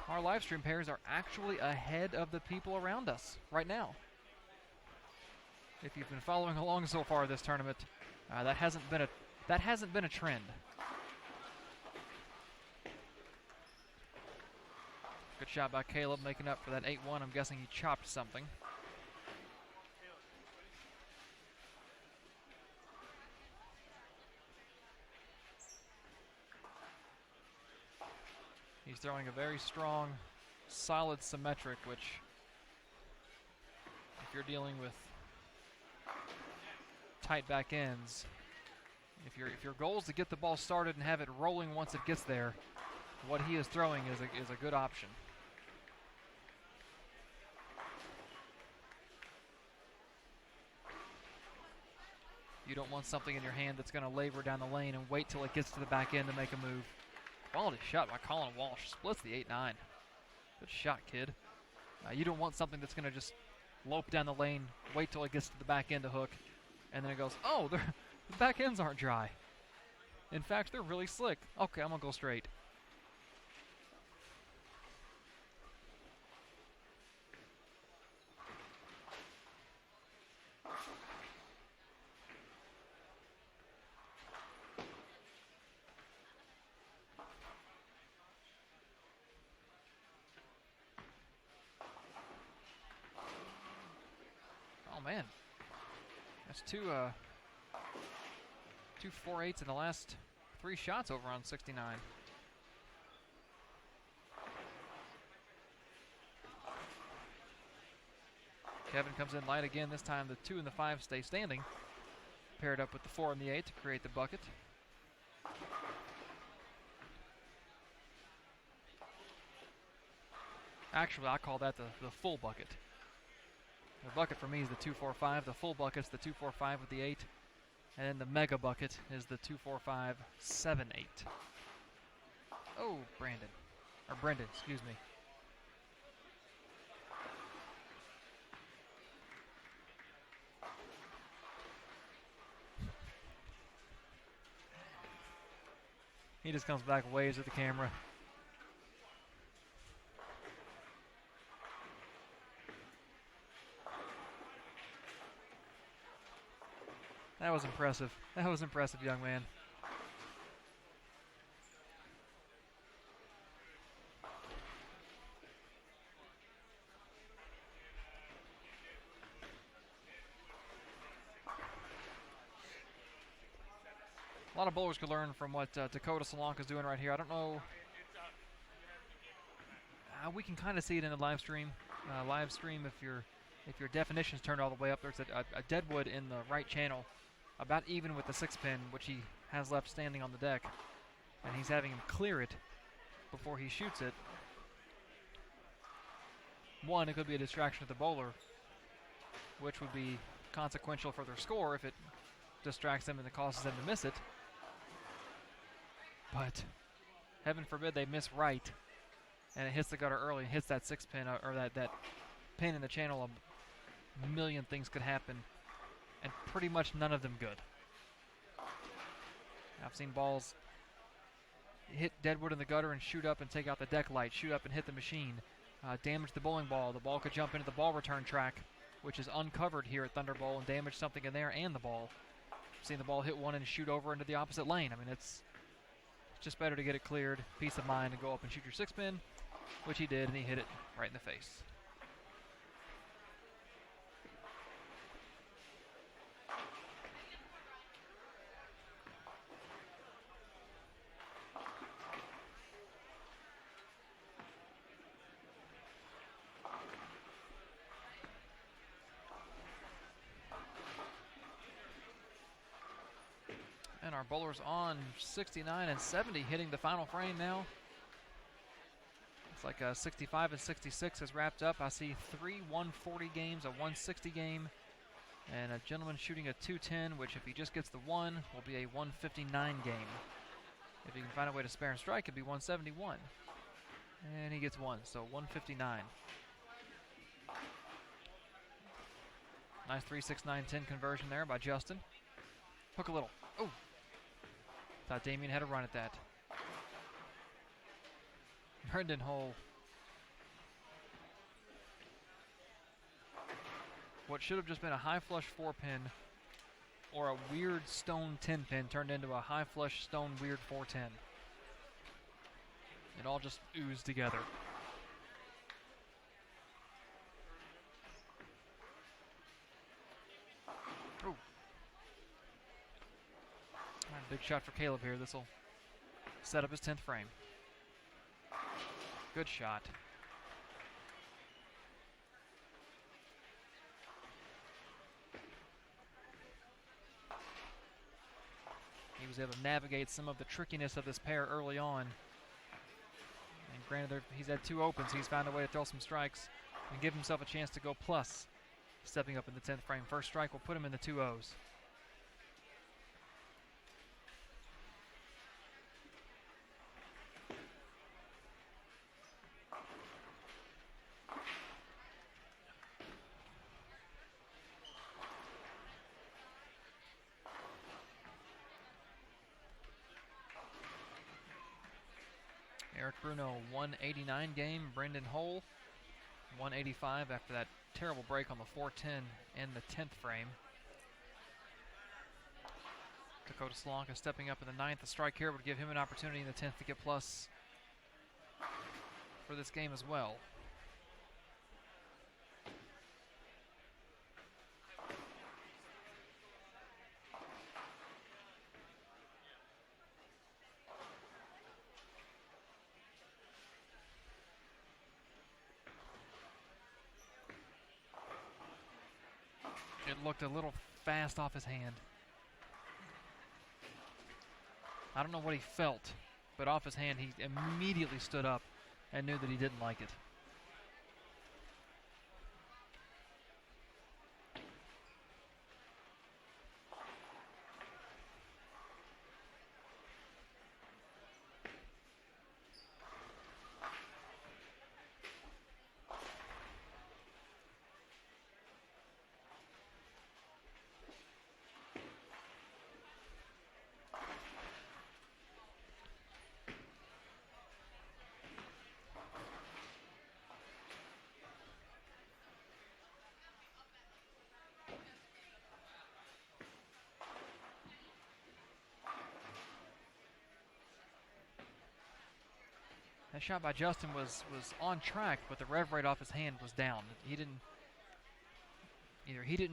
our live stream pairs are actually ahead of the people around us right now. If you've been following along so far this tournament, that hasn't been a trend. Good shot by Caleb, making up for that 8-1. I'm guessing he chopped something. He's throwing a very strong, solid symmetric, which, if you're dealing with tight back ends, if your goal is to get the ball started and have it rolling once it gets there, what he is throwing is a good option. You don't want something in your hand that's going to labor down the lane and wait till it gets to the back end to make a move. Quality shot by Colin Walsh. Splits the 8-9. Good shot, kid. You don't want something that's going to just lope down the lane, wait till it gets to the back end to hook, and then it goes, oh, the back ends aren't dry. In fact, they're really slick. Okay, I'm going to go straight. Man, that's two 4-8s in the last 3 shots over on 69. Kevin comes in light again. This time the 2 and the 5 stay standing, paired up with the 4 and the 8 to create the bucket. Actually, I call that the full bucket. The bucket for me is the 2-4-5. The full bucket's the 2-4-5 with the 8. And then the mega bucket is the 2-4-5-7-8. Oh, Brendan, excuse me. He just comes back and waves at the camera. That was impressive. That was impressive, young man. A lot of bowlers could learn from what Dakota Solanka is doing right here. I don't know. We can kind of see it in the live stream. If your definition's turned all the way up, there's a deadwood in the right channel, about even with the 6-pin, which he has left standing on the deck, and he's having him clear it before he shoots it. One, it could be a distraction to the bowler, which would be consequential for their score if it distracts them and it causes them to miss it. But Heaven forbid they miss right, and it hits the gutter early and hits that 6-pin or that pin in the channel. A million things could happen, and pretty much none of them good. I've seen balls hit deadwood in the gutter and shoot up and take out the deck light, shoot up and hit the machine, damage the bowling ball. The ball could jump into the ball return track, which is uncovered here at Thunder Bowl, and damage something in there and the ball. I've seen the ball hit one and shoot over into the opposite lane. I mean, it's just better to get it cleared, peace of mind, and go up and shoot your 6-pin, which he did, and he hit it right in the face. And our bowlers on 69 and 70, hitting the final frame now. It's like a 65 and 66 is wrapped up. I see 3 140 games, a 160 game, and a gentleman shooting a 210, which if he just gets the 1, will be a 159 game. If he can find a way to spare and strike, it'd be 171. And he gets 1, so 159. Nice 3-6-9-10 conversion there by Justin. Hook a little. Oh! Thought Damien had a run at that. Brendan Hull. What should have just been a high flush 4-pin or a weird stone 10-pin turned into a high flush stone weird 410. It all just oozed together. Ooh. Big shot for Caleb here. This will set up his 10th frame. Good shot. He was able to navigate some of the trickiness of this pair early on. And granted, he's had 2 opens. He's found a way to throw some strikes and give himself a chance to go plus, stepping up in the 10th frame. First strike will put him in the 2-0s. Eric Bruno, 189 game. Brendan Hull, 185 after that terrible break on the 410 in the 10th frame. Dakota Slonka stepping up in the 9th. The strike here would give him an opportunity in the 10th to get plus for this game as well. It looked a little fast off his hand. I don't know what he felt, but off his hand he immediately stood up and knew that he didn't like it. That shot by Justin was on track, but the rev rate off his hand was down. He didn't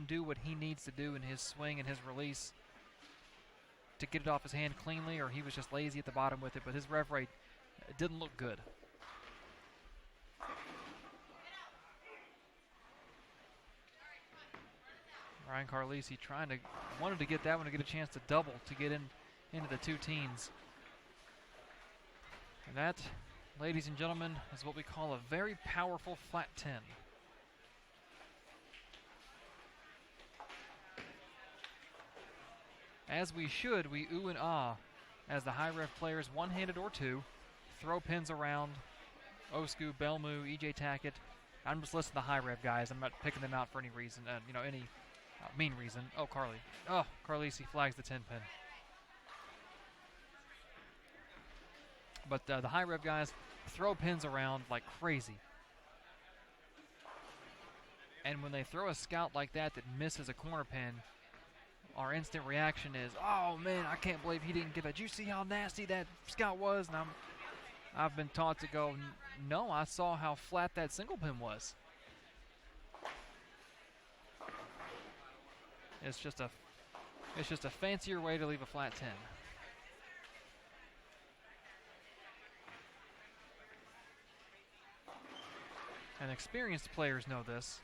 do what he needs to do in his swing and his release to get it off his hand cleanly, or he was just lazy at the bottom with it, but his rev rate didn't look good. Ryan Carlisi wanted to get that one to get a chance to double to get into the 2 teens. And that, ladies and gentlemen, is what we call a very powerful flat 10. As we should, we ooh and ah as the high ref players, one-handed or two, throw pins around. Osku, Belmu, EJ Tackett. I'm just listing the high rev guys. I'm not picking them out for any reason, any mean reason. Oh, Carly. Oh, Carlisi flags the 10 pin. But the high rev guys throw pins around like crazy. And when they throw a scout like that misses a corner pin, our instant reaction is, oh man, I can't believe he didn't give it. Did you see how nasty that scout was? And I've been taught to go, no, I saw how flat that single pin was. It's just a fancier way to leave a flat 10. And experienced players know this,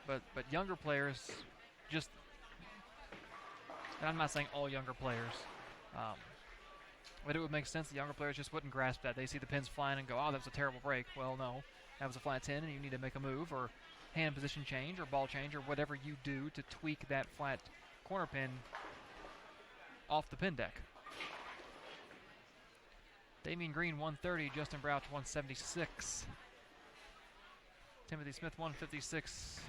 but younger players just, and I'm not saying all younger players, but it would make sense that younger players just wouldn't grasp that. They see the pins flying and go, oh, that was a terrible break. Well, no, that was a flat 10 and you need to make a move or hand position change or ball change or whatever you do to tweak that flat corner pin off the pin deck. Damian Green 130, Justin Brouch 176. Timothy Smith 156.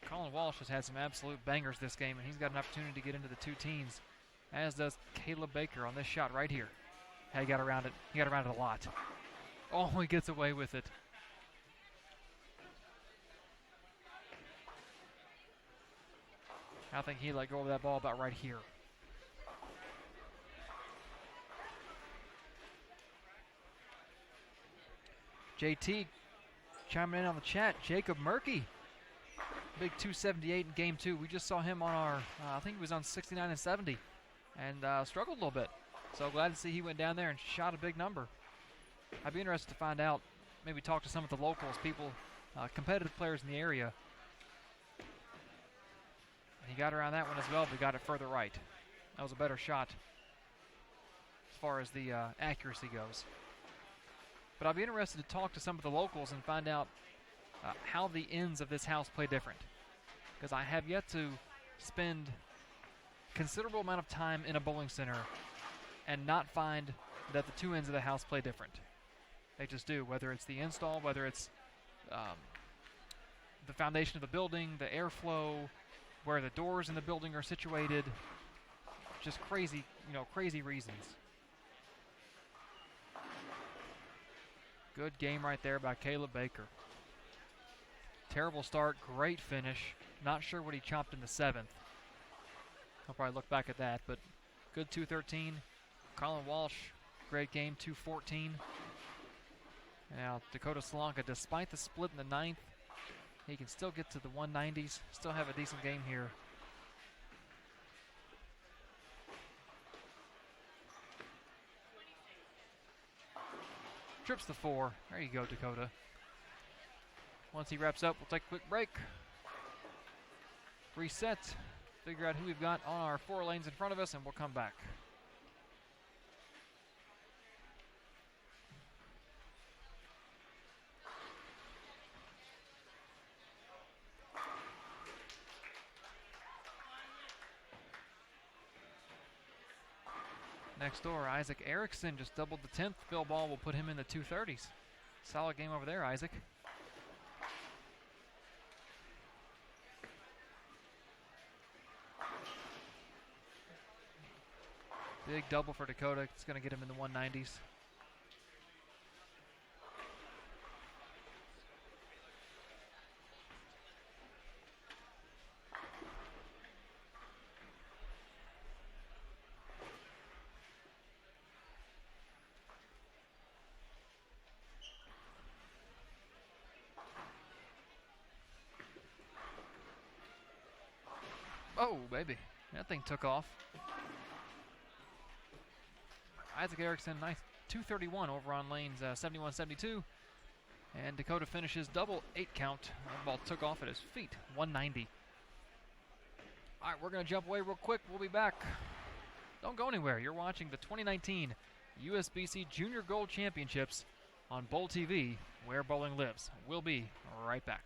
Colin Walsh has had some absolute bangers this game, and he's got an opportunity to get into the two teens, as does Caleb Baker on this shot right here. He got around it. He got around it a lot. Oh, he gets away with it. I think he let go of that ball about right here. JT chiming in on the chat. Jacob Murky, big 278 in game 2. We just saw him on our, I think he was on 69 and 70, and struggled a little bit. So glad to see he went down there and shot a big number. I'd be interested to find out, maybe talk to some of the locals, people, competitive players in the area. He got around that one as well, but he got it further right. That was a better shot as far as the accuracy goes. But I'll be interested to talk to some of the locals and find out how the ends of this house play different. Because I have yet to spend considerable amount of time in a bowling center and not find that the two ends of the house play different. They just do, whether it's the install, whether it's the foundation of the building, the airflow, where the doors in the building are situated. Just crazy, crazy reasons. Good game right there by Caleb Baker. Terrible start, great finish. Not sure what he chopped in the 7th. I'll probably look back at that, but good 213. Colin Walsh, great game, 214. Now Dakota Solanka, despite the split in the 9th, he can still get to the 190s, still have a decent game here. Trips the 4. There you go, Dakota. Once he wraps up, we'll take a quick break. Reset. Figure out who we've got on our 4 lanes in front of us, and we'll come back. Next door, Isaac Erickson just doubled the 10th. Bill Ball will put him in the 230s. Solid game over there, Isaac. Big double for Dakota. It's going to get him in the 190s. Oh, baby. That thing took off. Isaac Erickson, nice 231 over on lanes 71, 72. And Dakota finishes double 8 count. That ball took off at his feet, 190. All right, we're going to jump away real quick. We'll be back. Don't go anywhere. You're watching the 2019 USBC Junior Gold Championships on Bowl TV, where bowling lives. We'll be right back.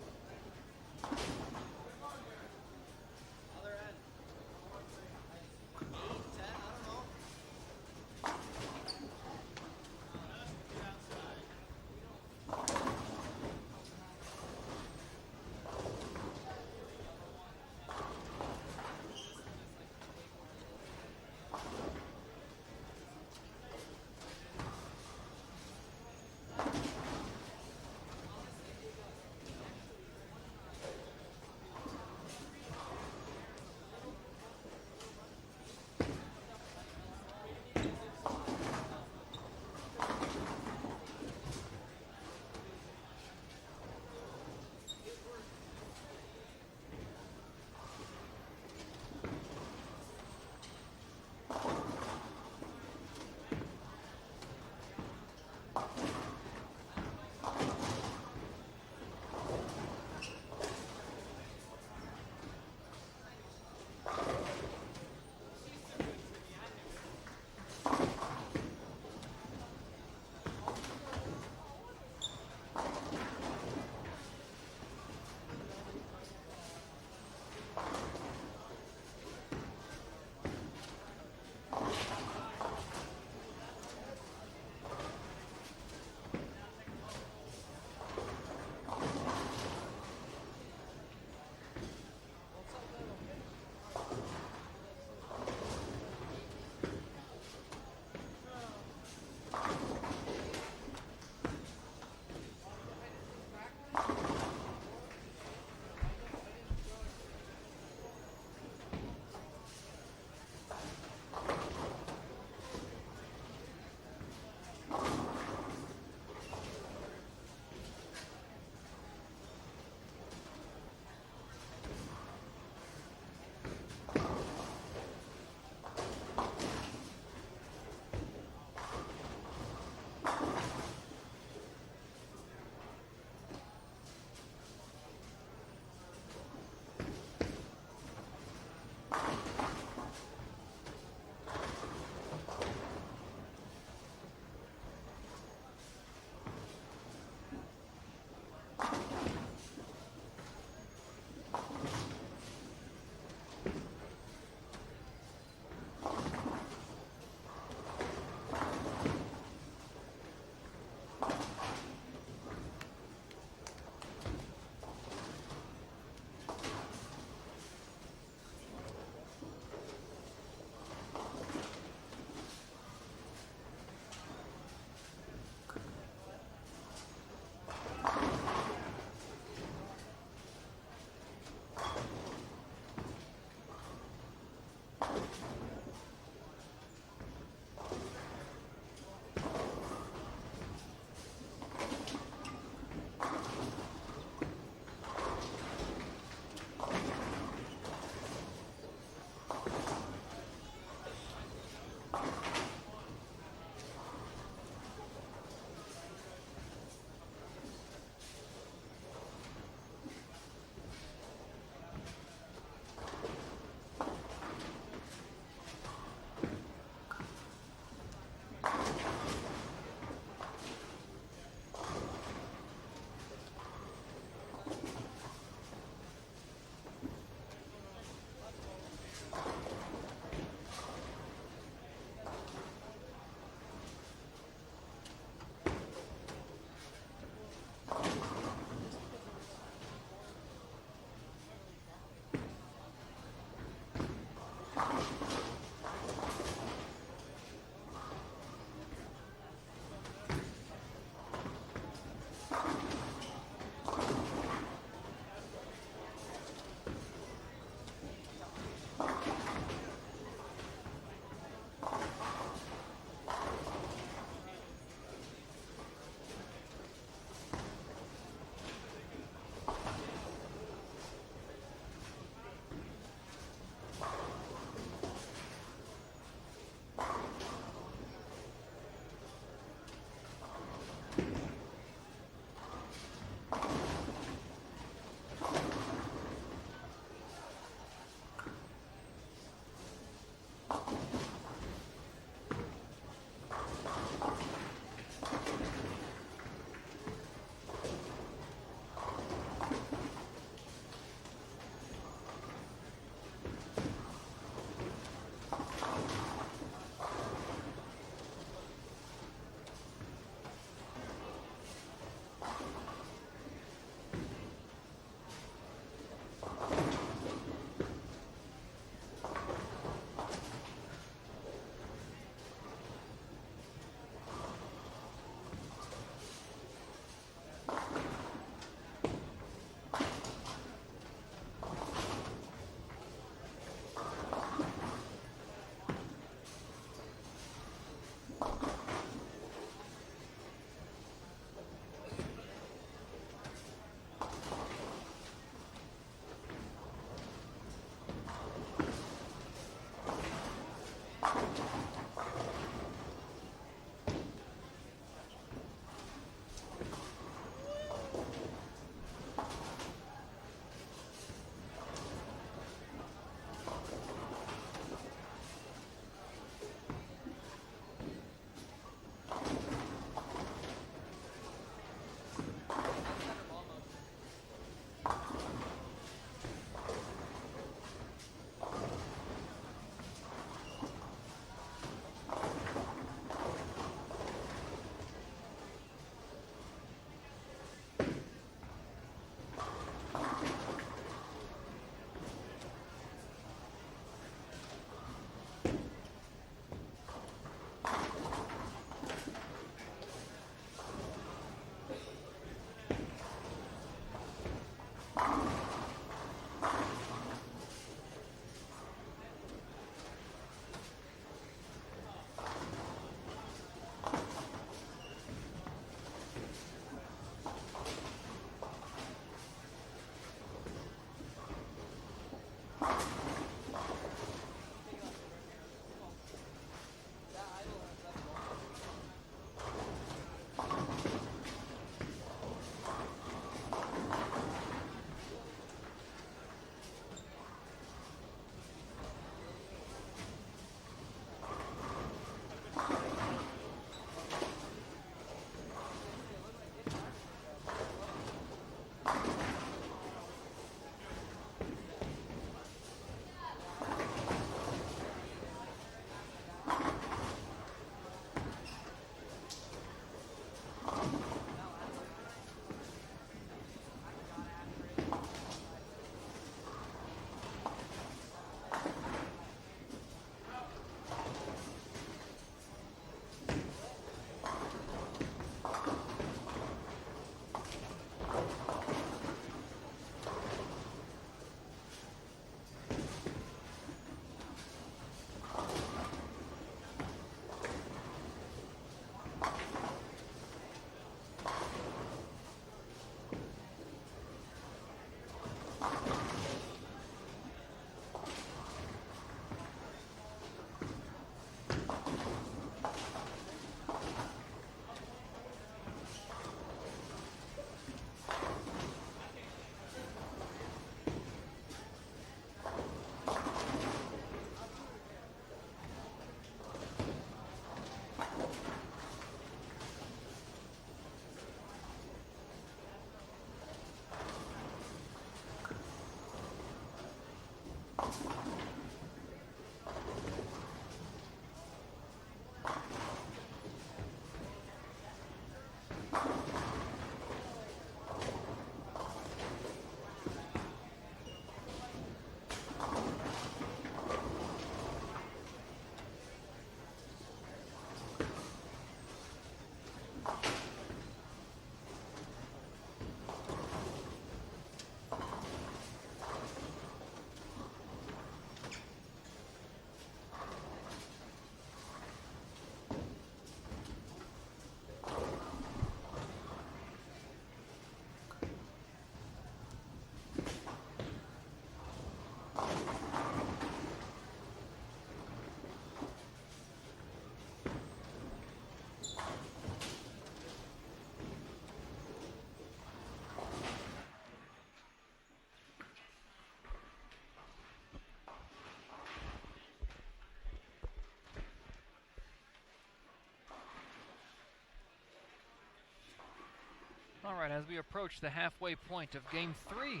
All right, as we approach the halfway point of Game 3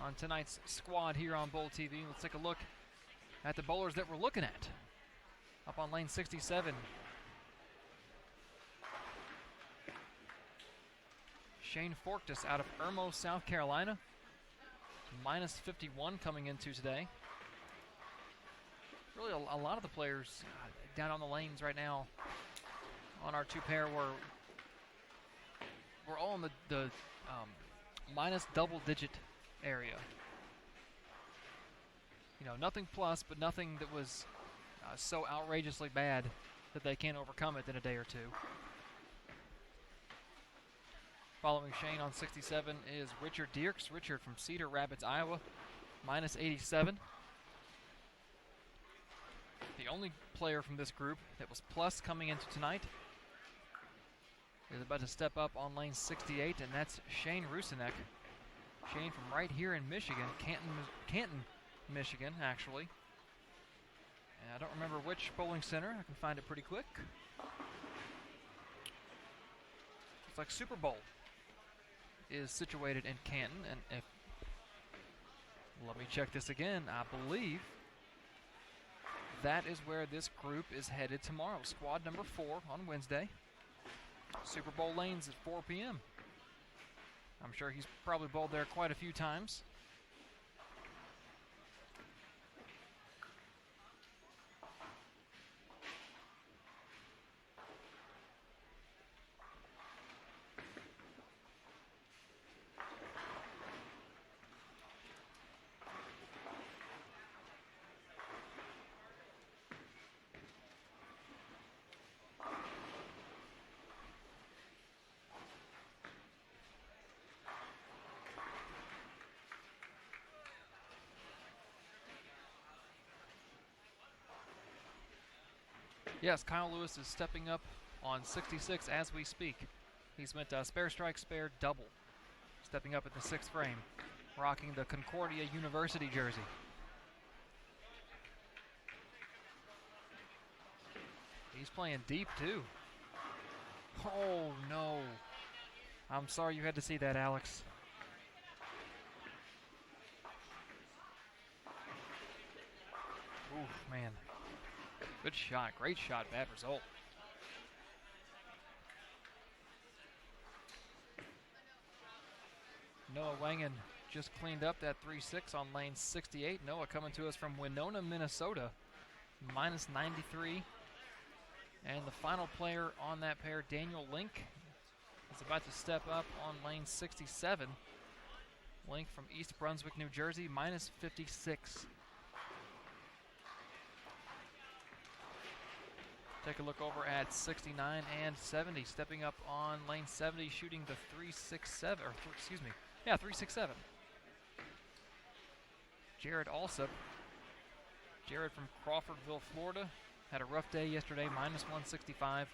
on tonight's squad here on Bowl TV, let's take a look at the bowlers that we're looking at. Up on lane 67, Shane Forktus out of Irmo, South Carolina. Minus 51 coming into today. Really a lot of the players down on the lanes right now on our two pair we're all in the minus double-digit area. You know, nothing plus, but nothing that was so outrageously bad that they can't overcome it in a day or two. Following Shane on 67 is Richard Dierks. Richard from Cedar Rapids, Iowa, minus 87. The only player from this group that was plus coming into tonight is about to step up on lane 68, and that's Shane Rusinek. Shane from right here in Michigan, Canton, Michigan, actually. And I don't remember which bowling center. I can find it pretty quick. It's like Super Bowl is situated in Canton, and if let me check this again, I believe that is where this group is headed tomorrow. Squad number 4 on Wednesday. Super Bowl lanes at 4 p.m. I'm sure he's probably bowled there quite a few times. Yes, Kyle Lewis is stepping up on 66 as we speak. He's went spare strike, spare double. Stepping up at the 6th frame, rocking the Concordia University jersey. He's playing deep too. Oh no. I'm sorry you had to see that, Alex. Oof, man. Good shot, great shot, bad result. Noah Wangen just cleaned up that 3-6 on lane 68. Noah coming to us from Winona, Minnesota, minus 93. And the final player on that pair, Daniel Link, is about to step up on lane 67. Link from East Brunswick, New Jersey, minus 56. Take a look over at 69 and 70. Stepping up on lane 70, shooting the 3-6-7, or excuse me, yeah, 3-6-7. Jared Alsop. Jared from Crawfordville, Florida. Had a rough day yesterday, minus 165.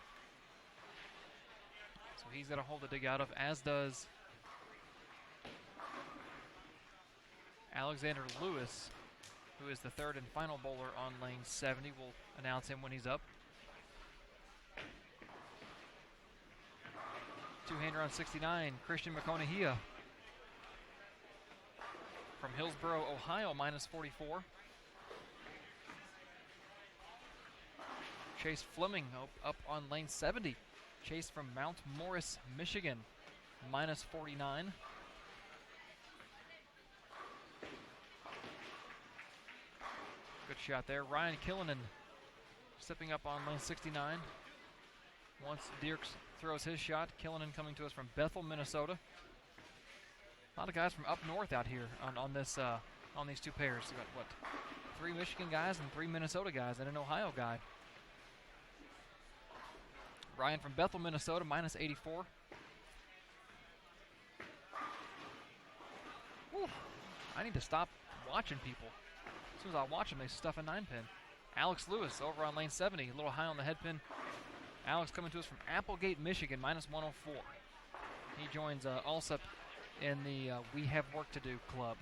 So he's got a hole to dig out of, as does Alexander Lewis, who is the 3rd and final bowler on lane 70. We'll announce him when he's up. Two-hander on 69, Christian McConaughey. From Hillsboro, Ohio, minus 44. Chase Fleming up on lane 70. Chase from Mount Morris, Michigan, minus 49. Good shot there. Ryan Killinan stepping up on lane 69. Once Dierks throws his shot, Killinan coming to us from Bethel, Minnesota. A lot of guys from up north out here on these two pairs. We got, what, 3 Michigan guys and 3 Minnesota guys and an Ohio guy. Ryan from Bethel, Minnesota, minus 84. Whew. I need to stop watching people. As soon as I watch them, they stuff a 9-pin. Alex Lewis over on lane 70, a little high on the head pin. Alex coming to us from Applegate, Michigan, minus 104. He joins Alsop in the We Have Work to Do club.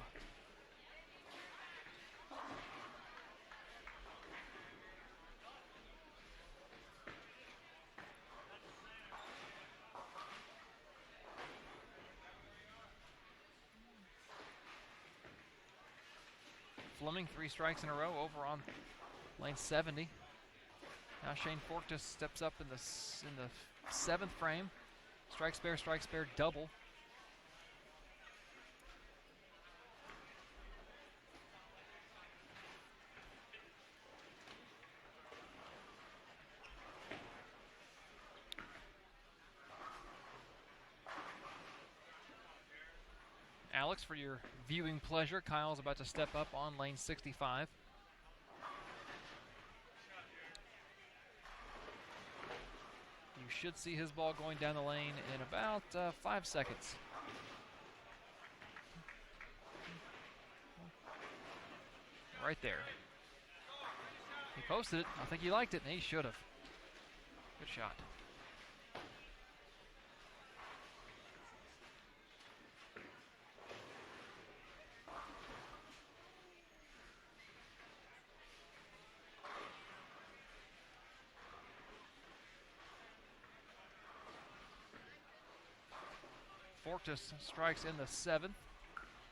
Fleming 3 strikes in a row over on lane 70. Now Shane Forktus steps up in the 7th frame. Strikes bear, double. Alex, for your viewing pleasure, Kyle's about to step up on lane 65. You should see his ball going down the lane in about 5 seconds. Right there. He posted it. I think he liked it, and he should have. Good shot. Forktus strikes in the 7th.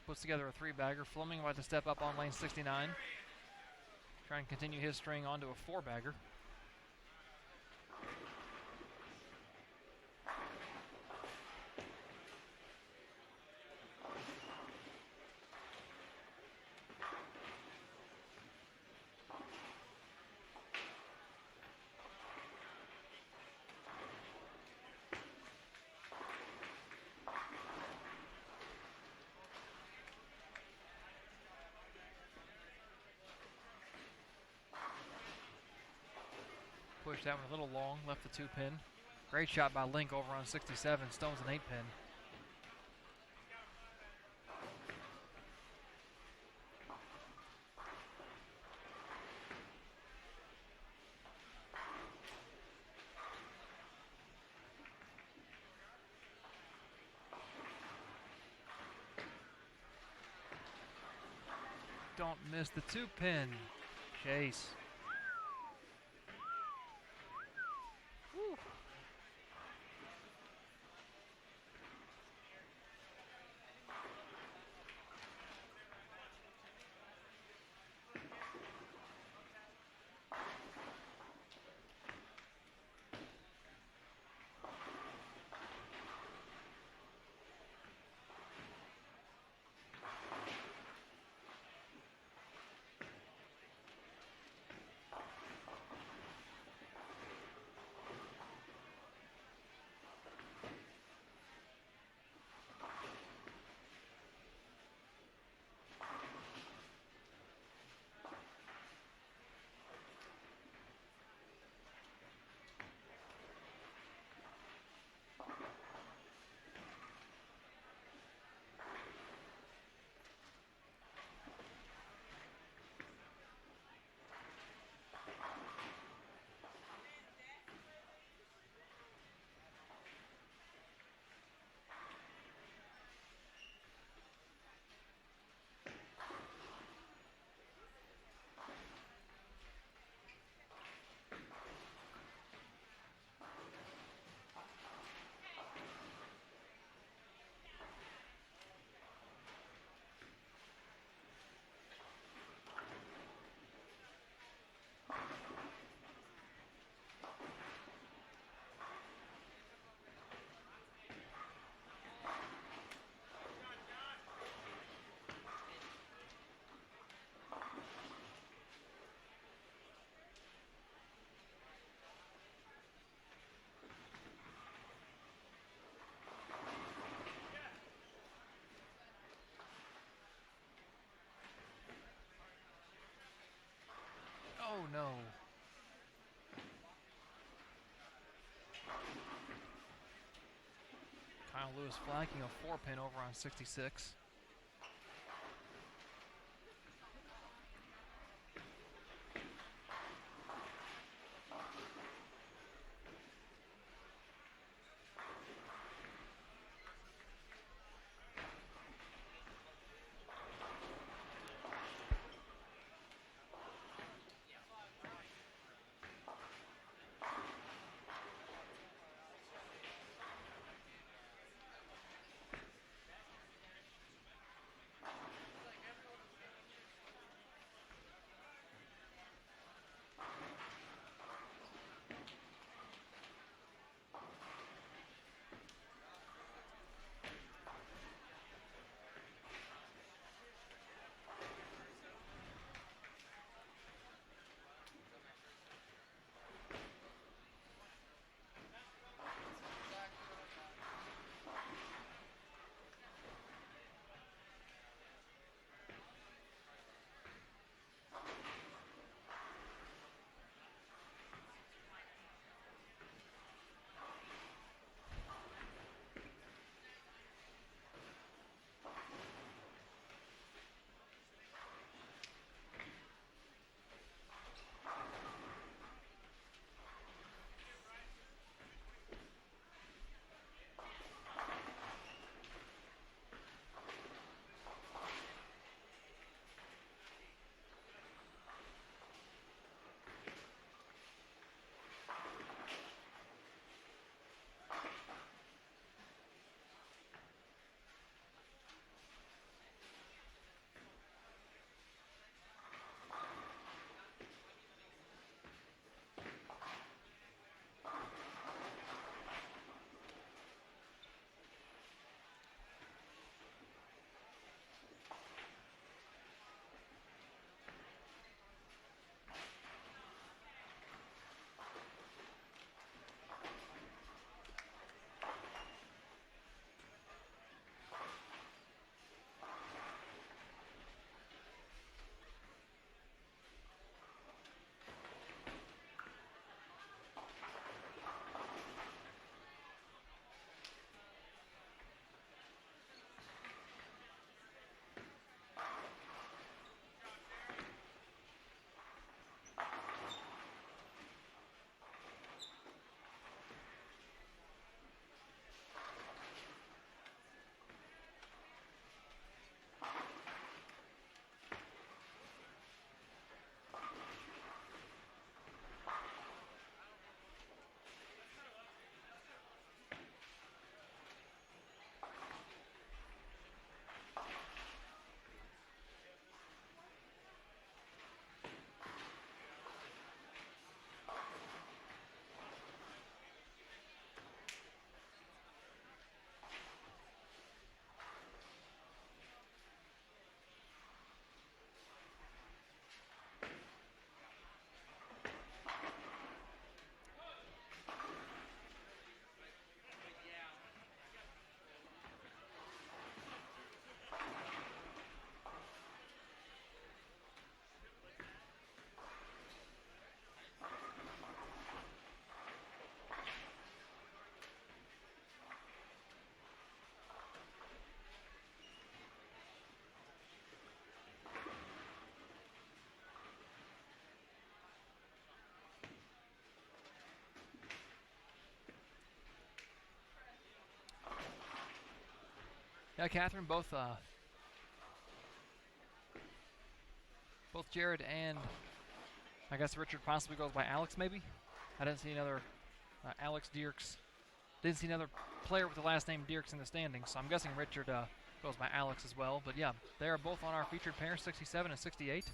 Puts together a 3-bagger. Fleming about to step up on lane 69. Try and continue his string onto a 4-bagger. Pushed that one a little long, left the 2-pin. Great shot by Link over on 67, stones an 8-pin. Don't miss the 2-pin. Chase. no. Kyle Lewis flagging a 4-pin over on 66. Yeah, Catherine, both Jared and I guess Richard possibly goes by Alex, maybe. I didn't see another Alex Dierks. Didn't see another player with the last name Dierks in the standings, so I'm guessing Richard goes by Alex as well. But yeah, they are both on our featured pair, 67 and 68.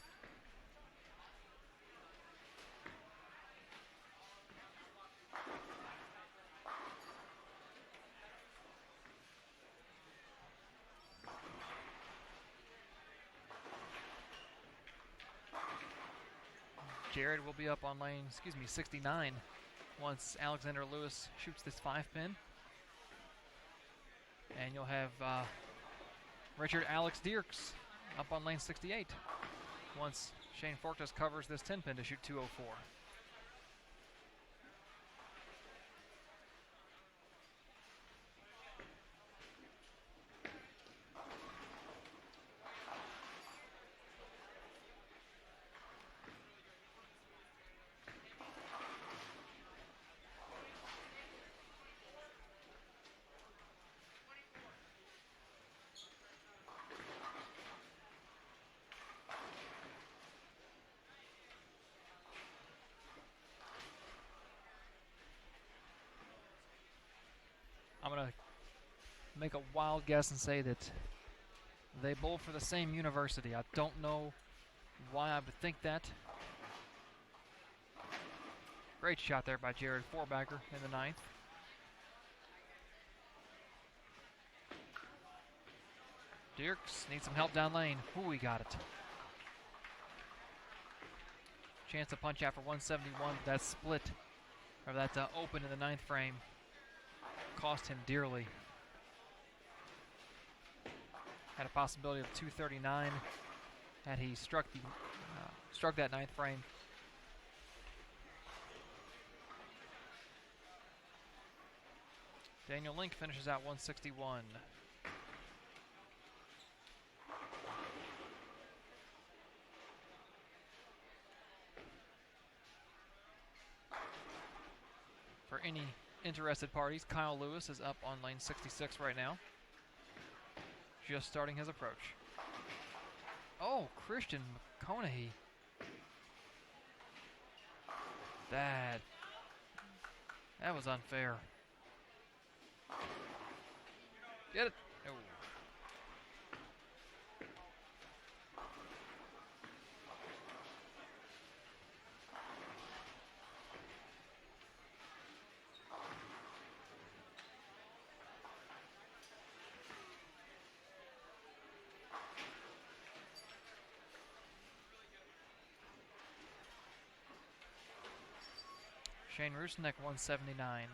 Jared will be up on lane, 69, once Alexander Lewis shoots this 5-pin. And you'll have Richard Alex Dierks up on lane 68 once Shane Fortas covers this 10 pin to shoot 204. I'm going to make a wild guess and say that they bowl for the same university. I don't know why I would think that. Great shot there by Jared Forbacker in the 9th. Dirks needs some help down lane. Ooh, he got it. Chance to punch after 171. That split, or that open in the 9th frame, cost him dearly. Had a possibility of 239 had he struck that 9th frame. Daniel Link finishes out 161. For any interested parties, Kyle Lewis is up on lane 66 right now, just starting his approach. Oh, Christian McConaughey. That was unfair. Get it. Oh. Shane Rusnak, 179.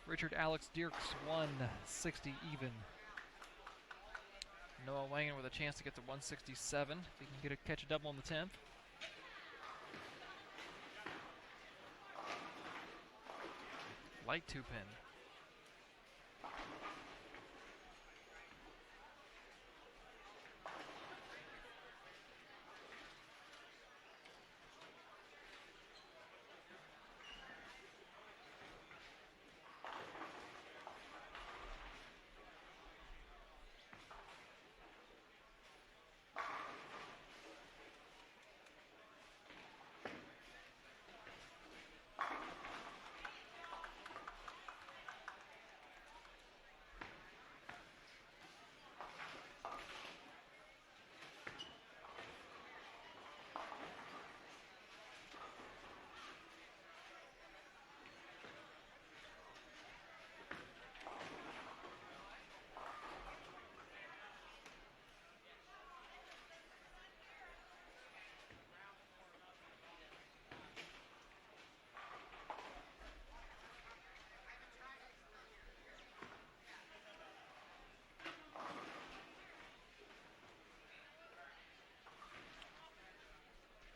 Richard Alex Dirks, 160 even. Noah Wangan with a chance to get to 167 if he can catch a double in the 10th. Light 2 pin.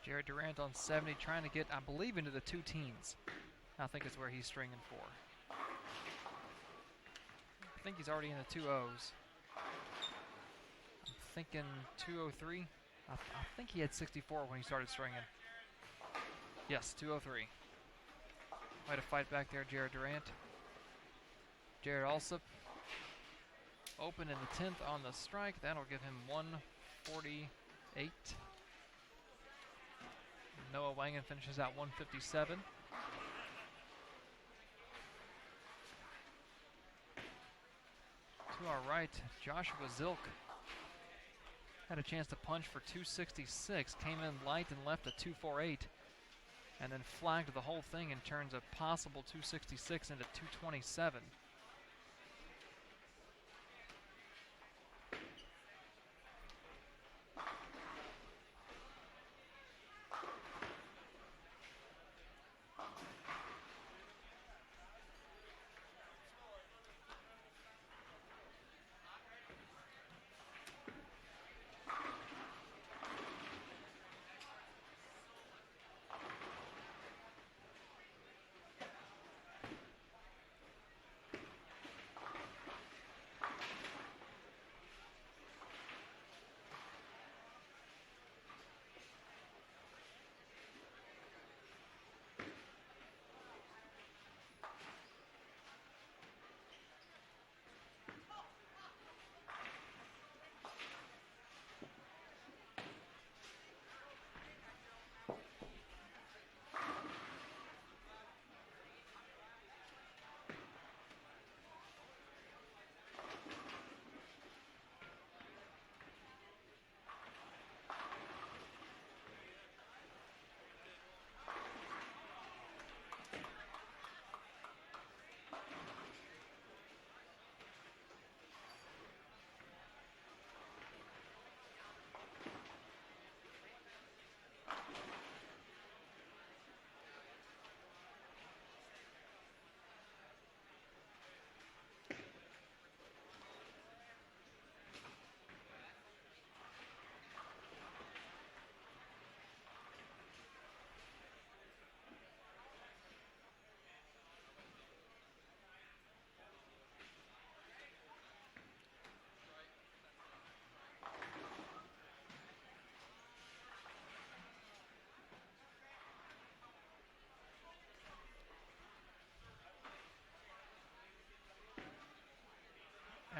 Jared Durant on 70, trying to get, I believe, into the 2 teens. I think is where he's stringing for. I think he's already in the 2 O's. I'm thinking 203. I think he had 64 when he started stringing. Yes, 203. Way to fight back there, Jared Durant. Jared Alsop, open in the 10th on the strike. That'll give him 148. Noah Wangan finishes out 157. To our right, Joshua Zilk had a chance to punch for 266, came in light and left a 248, and then flagged the whole thing and turns a possible 266 into 227.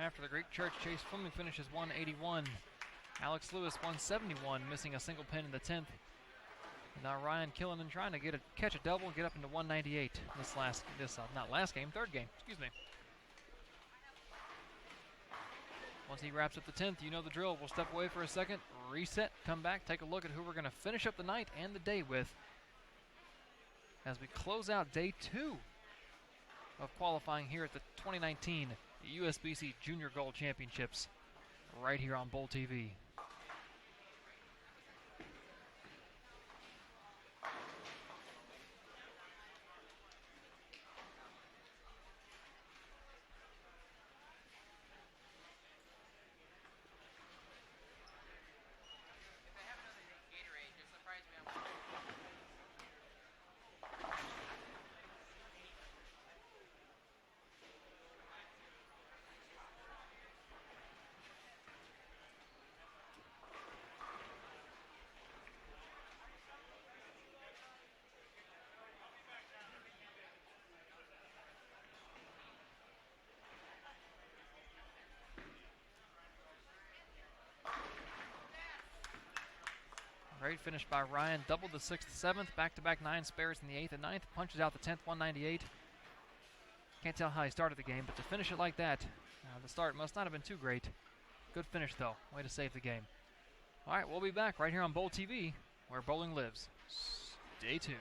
after the Greek Church, Chase Fleming finishes 181. Alex Lewis 171, missing a single pin in the 10th. And now Ryan Killinan trying to catch a double and get up into 198 third game, excuse me. Once he wraps up the 10th, you know the drill. We'll step away for a second, reset, come back, take a look at who we're going to finish up the night and the day with as we close out day 2 of qualifying here at the 2019 USBC Junior Gold Championships right here on Bowl TV. Great finish by Ryan. Doubled the 6th, 7th, back-to-back 9 spares in the 8th and 9th. Punches out the 10th, 198. Can't tell how he started the game, but to finish it like that, the start must not have been too great. Good finish, though. Way to save the game. All right, we'll be back right here on Bowl TV, where bowling lives. Stay tuned.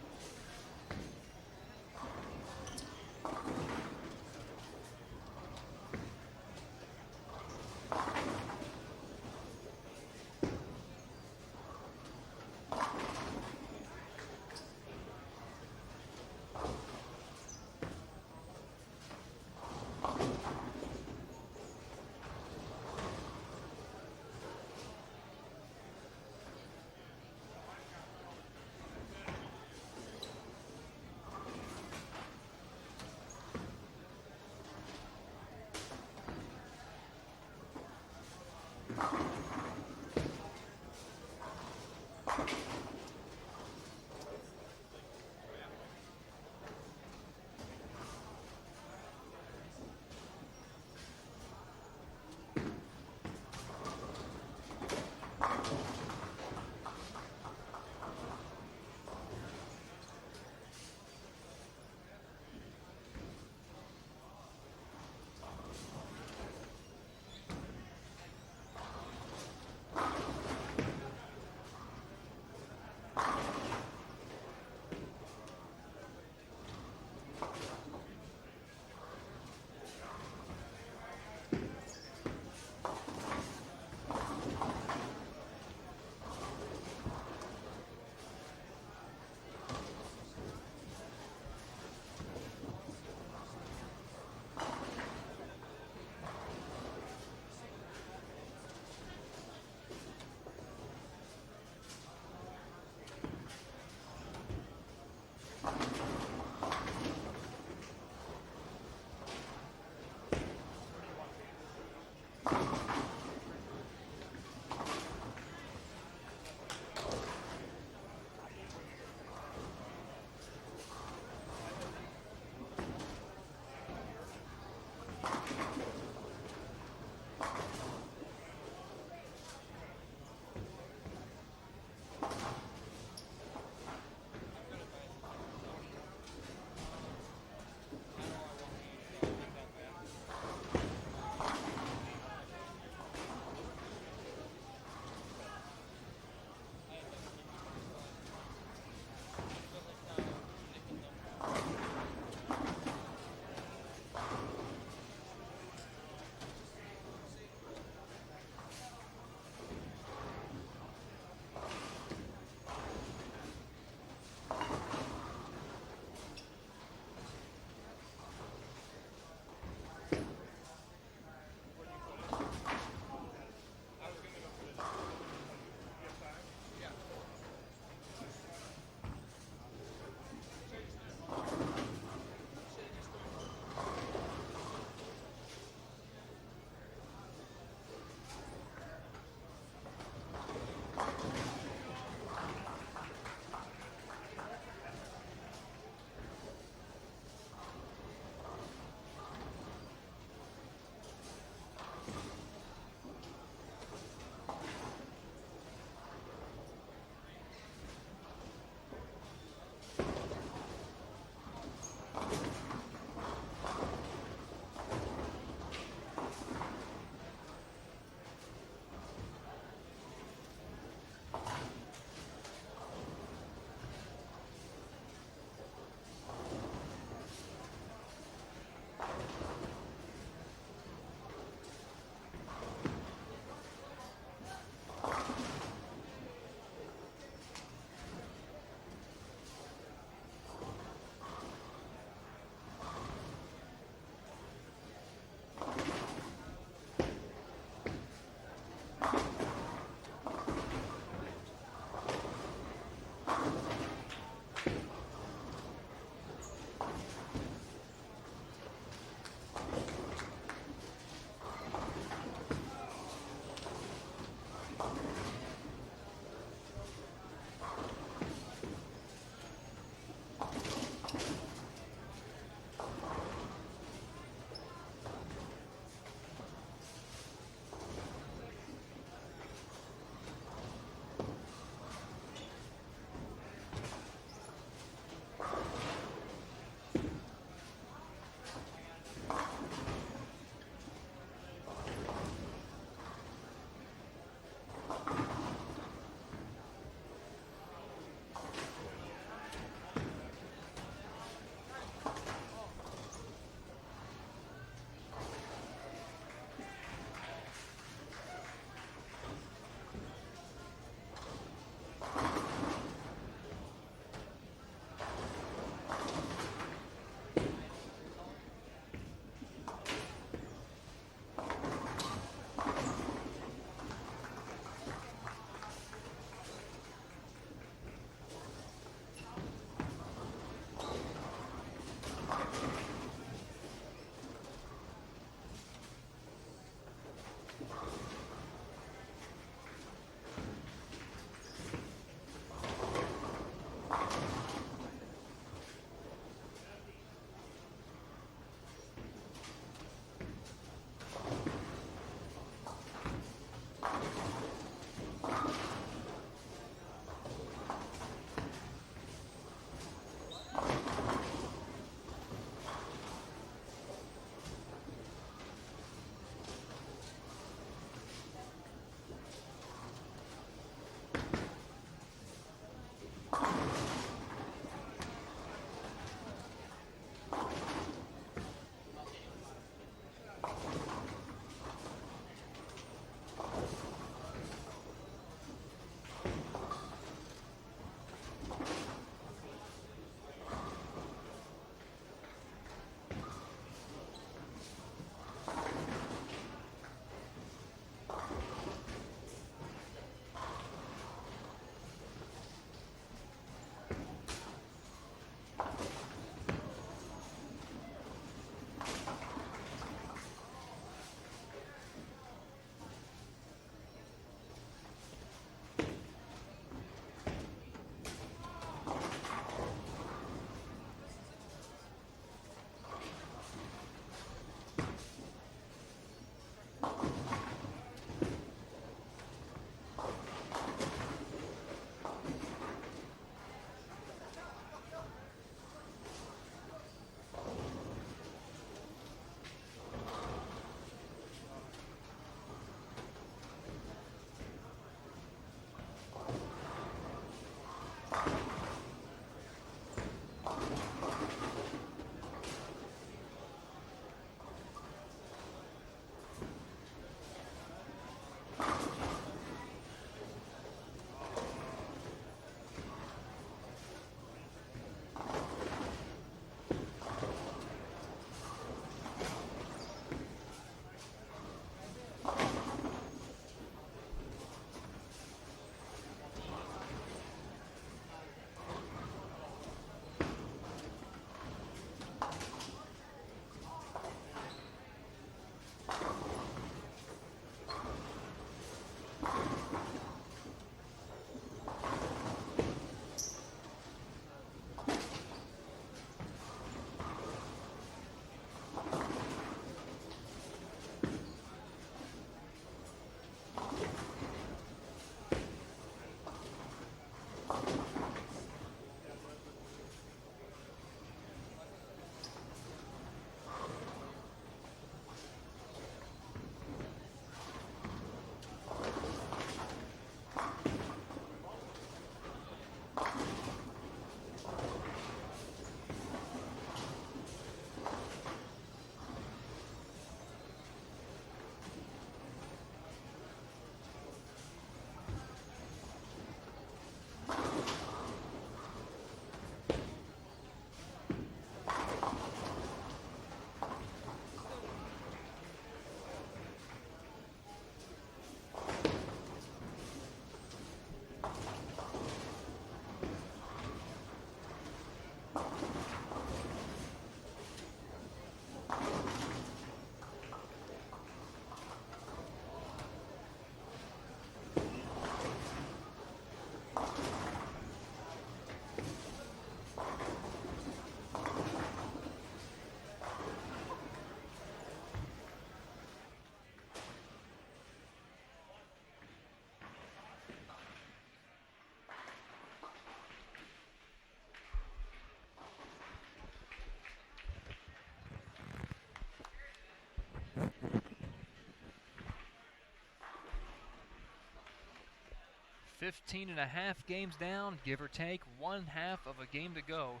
15.5 games down, give or take, 1/2 of a game to go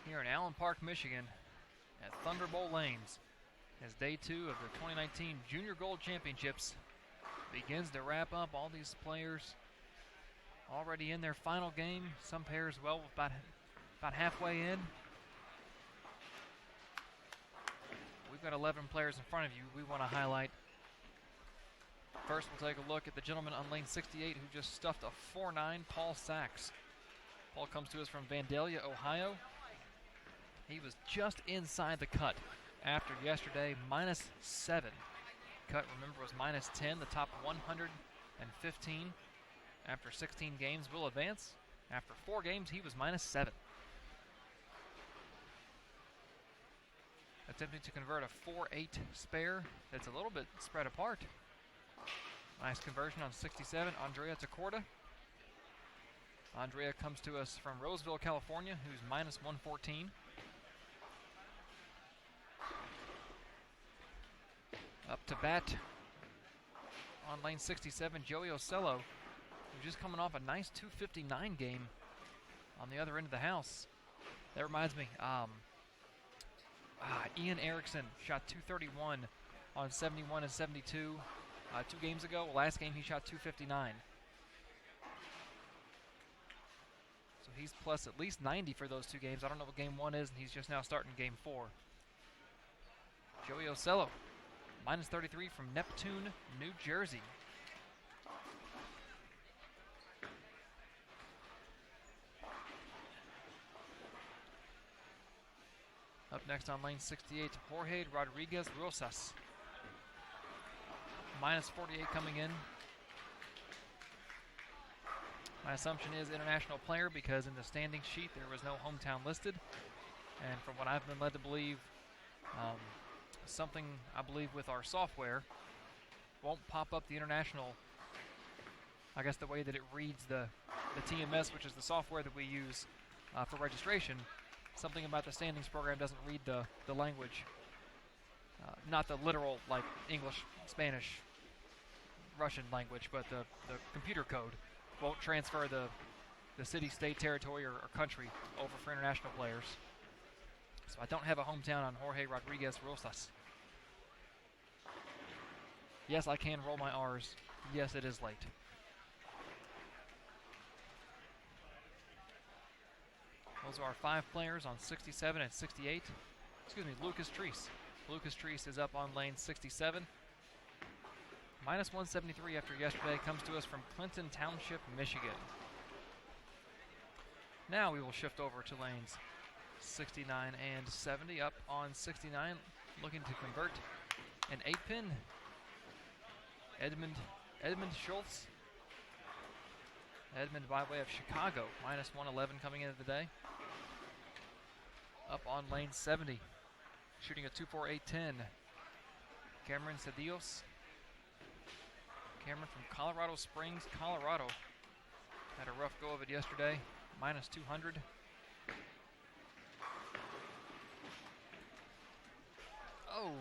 here in Allen Park, Michigan at Thunderbolt Lanes as day 2 of the 2019 Junior Gold Championships begins to wrap up. All these players already in their final game. Some pairs, well, about halfway in. We've got 11 players in front of you we want to highlight. First, we'll take a look at the gentleman on lane 68 who just stuffed a 4-9, Paul Sachs. Paul comes to us from Vandalia, Ohio. He was just inside the cut after yesterday, -7. Cut, remember, was -10, the top 115 after 16 games will advance. After 4 games, he was -7. Attempting to convert a 4-8 spare that's a little bit spread apart. Nice conversion on 67, Andrea Tacorda. Andrea comes to us from Roseville, California, who's -114. Up to bat on lane 67, Joey Ocello, who's just coming off a nice 259 game on the other end of the house. That reminds me, Ian Erickson shot 231 on 71 and 72 2 games ago. Last game he shot 259. So he's plus at least 90 for those 2 games. I don't know what game 1 is, and he's just now starting game 4. Joey Ocello, -33 from Neptune, New Jersey. Up next on lane 68, Jorge Rodriguez Rosas. Minus 48 coming in. My assumption is international player because in the standing sheet there was no hometown listed. And from what I've been led to believe, something I believe with our software won't pop up the international, I guess the way that it reads the TMS, which is the software that we use for registration. Something about the standings program doesn't read the language, not the literal like English, Spanish, Russian language, but the computer code won't transfer the city, state, territory, or country over for international players. So I don't have a hometown on Jorge Rodriguez Rosas. Yes, I can roll my R's. Yes, it is late. Those are our 5 players on 67 and 68. Excuse me, Lucas Treese. Lucas Treese is up on lane 67. Minus 173 after yesterday comes to us from Clinton Township, Michigan. Now we will shift over to lanes 69 and 70. Up on 69, looking to convert an 8-pin. Edmund Schultz. Edmund by way of Chicago, minus 111 coming into the day. Up on lane 70, shooting a 2.4810. Cameron Cedillos. Cameron from Colorado Springs, Colorado. Had a rough go of it yesterday, minus 200. Oh,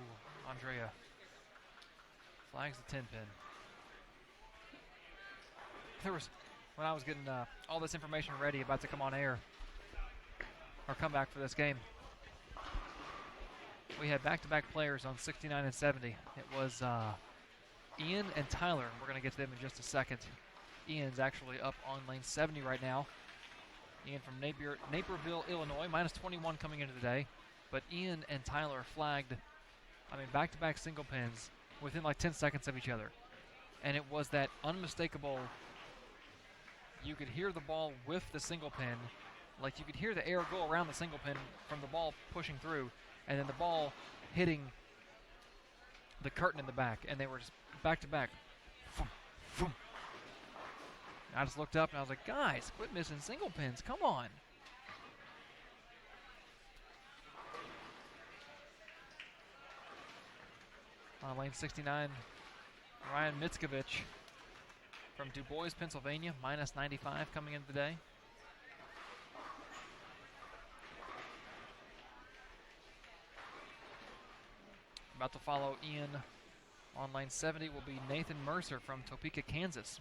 Andrea flags the 10-pin. There was, when I was getting all this information ready, about to come on air, or come back for this game, we had back-to-back players on 69 and 70. It was Ian and Tyler. We're going to get to them in just a second. Ian's actually up on lane 70 right now. Ian from Naperville, Illinois, minus 21 coming into the day. But Ian and Tyler flagged, back-to-back single pins within like 10 seconds of each other. And it was that unmistakable, you could hear the ball whiff the single pin, like you could hear the air go around the single pin from the ball pushing through, and then the ball hitting the curtain in the back, and they were just back-to-back. I just looked up and I was like, guys, quit missing single pins, come on. On lane 69, Ryan Mitskovich from Du Bois, Pennsylvania, minus 95 coming into the day. About to follow Ian on lane 70 will be Nathan Mercer from Topeka, Kansas.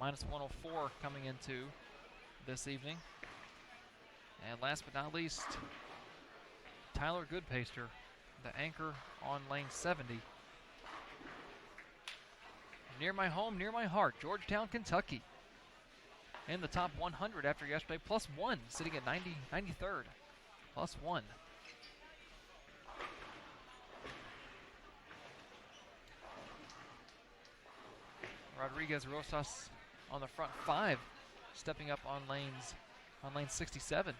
Minus 104 coming into this evening. And last but not least, Tyler Goodpaster, the anchor on lane 70. Near my home, near my heart, Georgetown, Kentucky. In the top 100 after yesterday, plus 1, sitting at 93rd. Plus 1. Rodriguez Rosas on the front 5, stepping up on lane 67.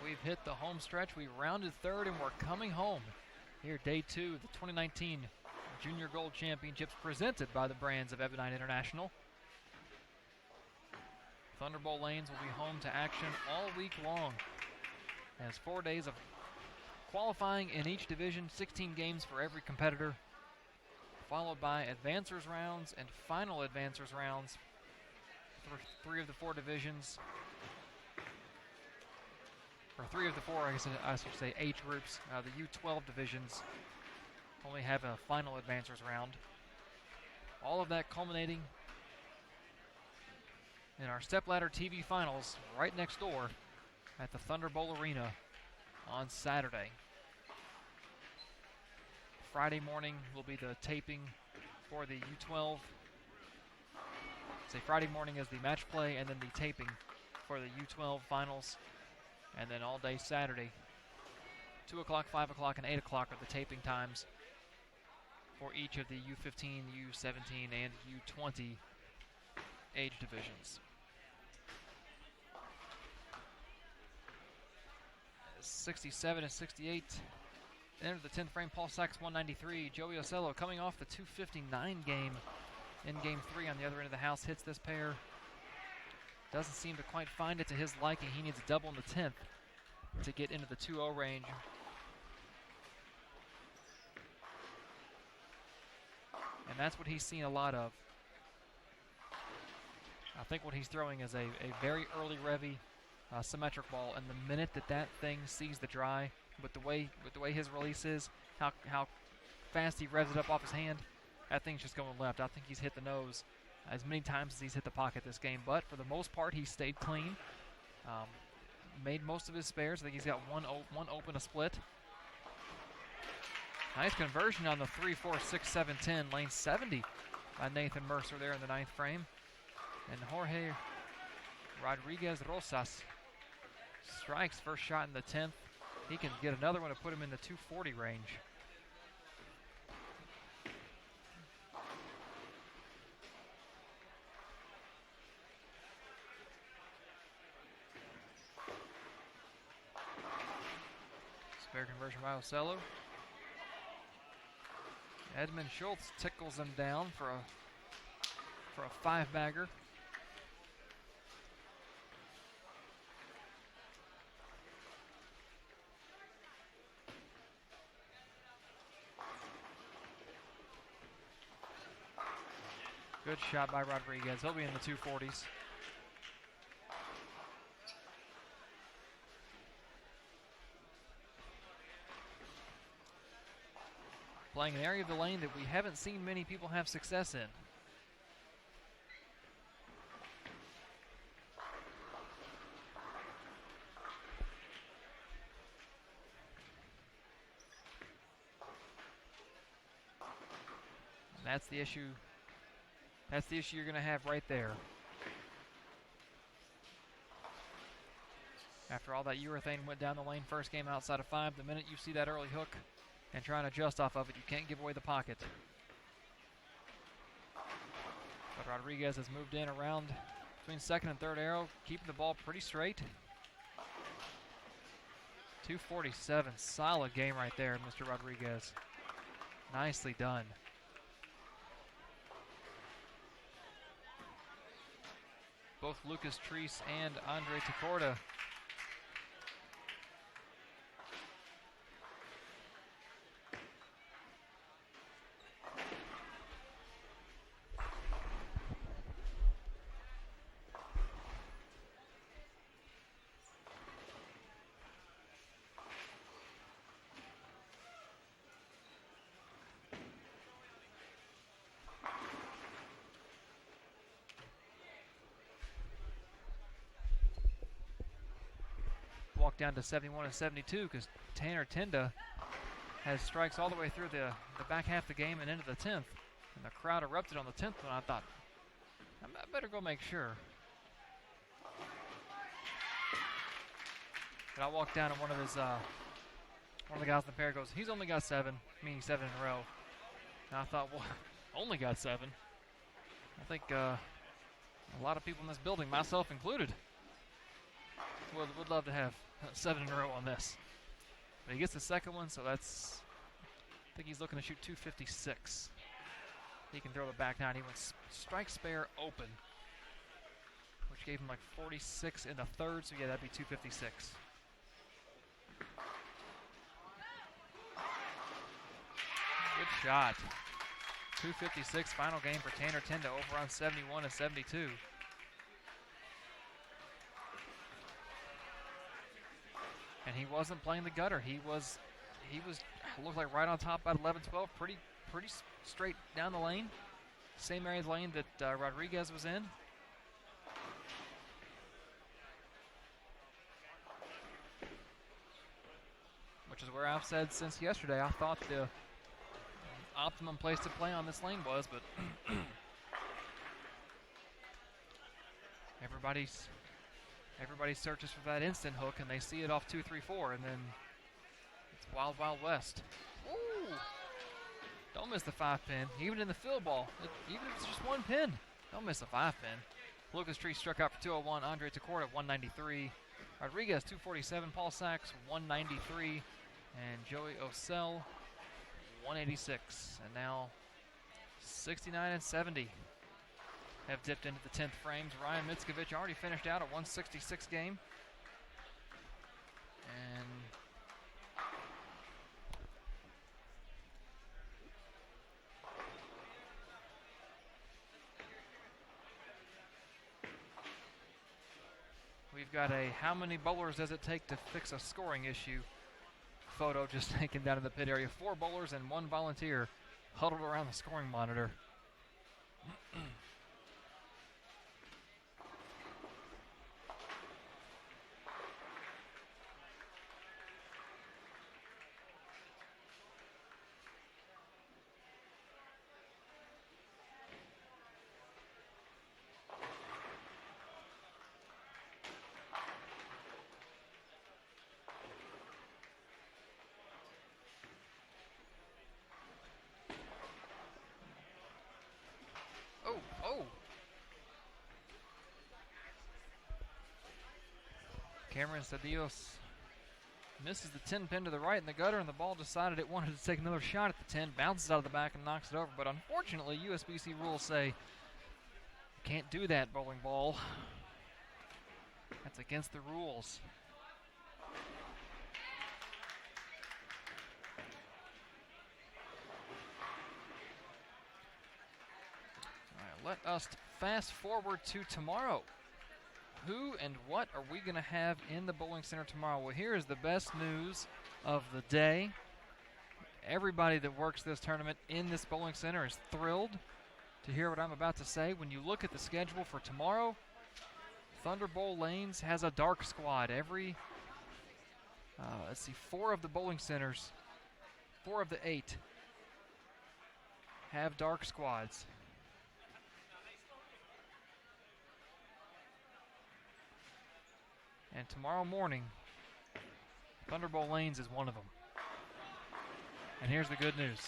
we've hit the home stretch. We rounded third and we're coming home. Here, day 2 of the 2019 Junior Gold Championships presented by the Brands of Ebonite International. Thunderbolt lanes will be home to action all week long. As 4 days of qualifying in each division, 16 games for every competitor, followed by advancers rounds and final advancers rounds for 3 of the 4 divisions, or 3 of the 4, I guess I should say, age groups. The U12 divisions only have a final advancers round. All of that culminating in our Stepladder TV finals right next door at the Thunderbolt Arena on Saturday. Friday morning will be the taping for the U12. Say Friday morning is the match play, and then the taping for the U12 finals. And then all day Saturday, 2 o'clock, 5 o'clock, and 8 o'clock are the taping times for each of the U15, U17, and U20 age divisions. 67 and 68. Enter the 10th frame, Paul Sachs 193. Joey Ocello coming off the 259 game in game 3 on the other end of the house. Hits this pair. Doesn't seem to quite find it to his liking. He needs a double in the 10th to get into the 2-0 range. And that's what he's seen a lot of. I think what he's throwing is a very early revvy symmetric ball, and the minute that thing sees the dry, with the way his release is, how fast he revs it up off his hand, that thing's just going left. I think he's hit the nose as many times as he's hit the pocket this game, but for the most part, he stayed clean. Made most of his spares. I think he's got one open, a split. Nice conversion on the 3-4, 6-7, 10, lane 70 by Nathan Mercer there in the 9th frame. And Jorge Rodriguez Rosas strikes first shot in the 10th. He can get another one to put him in the 240 range. Spare conversion by Ocello. Edmund Schultz tickles him down for a 5-bagger. Good shot by Rodriguez. He'll be in the 240s. Playing an area of the lane that we haven't seen many people have success in. And that's the issue. That's the issue you're going to have right there. After all that urethane went down the lane first game outside of 5, the minute you see that early hook and try and adjust off of it, you can't give away the pocket. But Rodriguez has moved in around between 2nd and 3rd arrow, keeping the ball pretty straight. 247, solid game right there, Mr. Rodriguez. Nicely done. Both Lucas Treese and Andre Tacorda walk down to 71 and 72 because Tanner Tenda has strikes all the way through the back half of the game and into the 10th. And the crowd erupted on the 10th when I thought, I better go make sure. But I walked down and one of the guys in the pair goes, he's only got 7, meaning 7 in a row. And I thought, well, only got 7. I think a lot of people in this building, myself included, would love to have 7 in a row on this. But he gets the second one, so that's, I think he's looking to shoot 256. He can throw the back nine. He went strike spare open, which gave him like 46 in the third, so yeah, that'd be 256. Good shot. 256, final game for Tanner Tenda, over on 71 and 72. And he wasn't playing the gutter. He was looked like right on top about 11-12, pretty straight down the lane. Same area of the lane that Rodriguez was in. Which is where I've said since yesterday I thought the optimum place to play on this lane was, but everybody searches for that instant hook, and they see it off 2-3-4, and then it's wild, wild west. Ooh! Don't miss the 5-pin, even in the field ball. Even if it's just one pin, don't miss a 5-pin. Lucas Tree struck out for 201. Andre Tecorda 193. Rodriguez 247. Paul Sachs 193, and Joey Osell 186. And now 69 and 70 have dipped into the 10th frames. Ryan Mitskovich already finished out a 166 game. And we've got a how many bowlers does it take to fix a scoring issue photo just taken down in the pit area. 4 bowlers and 1 volunteer huddled around the scoring monitor. Cameron Cedillos misses the 10 pin to the right in the gutter, and the ball decided it wanted to take another shot at the 10, bounces out of the back and knocks it over. But unfortunately, USBC rules say you can't do that, bowling ball. That's against the rules. All right, let us fast forward to tomorrow. Who and what are we going to have in the bowling center tomorrow? Well, here is the best news of the day. Everybody that works this tournament in this bowling center is thrilled to hear what I'm about to say. When you look at the schedule for tomorrow, Thunder Bowl Lanes has a dark squad. Every, 4 of the bowling centers, 4 of the 8 have dark squads. And tomorrow morning, Thunder Bowl Lanes is one of them. And here's the good news.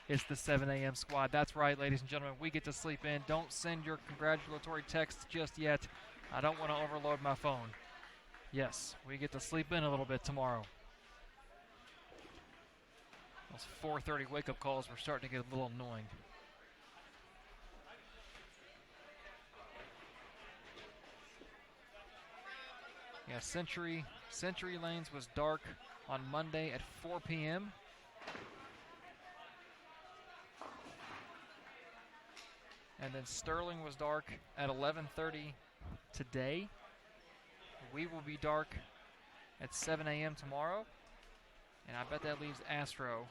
It's the 7 a.m. squad. That's right, ladies and gentlemen. We get to sleep in. Don't send your congratulatory texts just yet. I don't want to overload my phone. Yes, we get to sleep in a little bit tomorrow. Those 4:30 wake-up calls were starting to get a little annoying. Yeah, Century Lanes was dark on Monday at 4 p.m. And then Sterling was dark at 11:30 today. We will be dark at 7 a.m. tomorrow. And I bet that leaves Astro,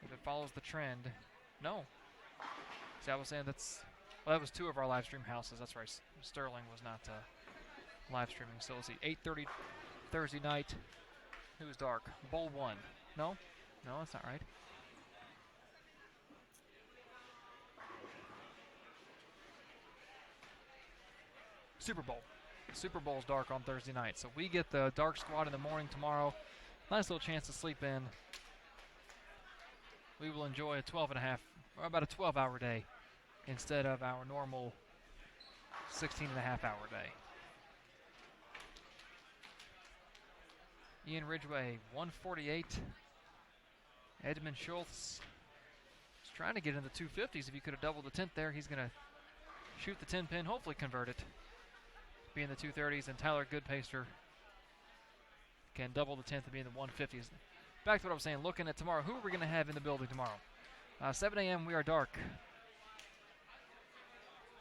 if it follows the trend. No. See, I was saying that was 2 of our live stream houses. That's right. Sterling was not live streaming. So let's see, 8:30 Thursday night. Who's dark? Bowl 1. No, that's not right. Super Bowl. Super Bowl's dark on Thursday night. So we get the dark squad in the morning tomorrow. Nice little chance to sleep in. We will enjoy a 12-hour day instead of our normal 16-and-a-half-hour day. Ian Ridgway, 148. Edmund Schultz is trying to get in the 250s. If he could have doubled the 10th there, he's going to shoot the 10 pin, hopefully convert it. Be in the 230s, and Tyler Goodpaster can double the 10th and be in the 150s. Back to what I was saying, looking at tomorrow, who are we going to have in the building tomorrow? 7 a.m. we are dark.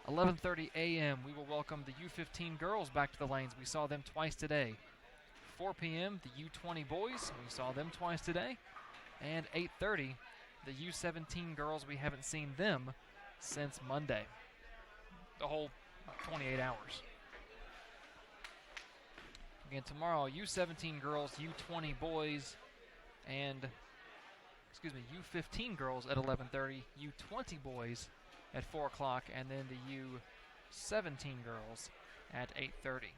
11:30 a.m. we will welcome the U15 girls back to the lanes. We saw them twice today. 4 p.m. the U20 boys, we saw them twice today. And 8:30 the U17 girls, we haven't seen them since Monday. The whole 28 hours. Again, tomorrow, U17 girls, U20 boys, and, U15 girls at 11:30, U20 boys at 4 o'clock, and then the U17 girls at 8:30.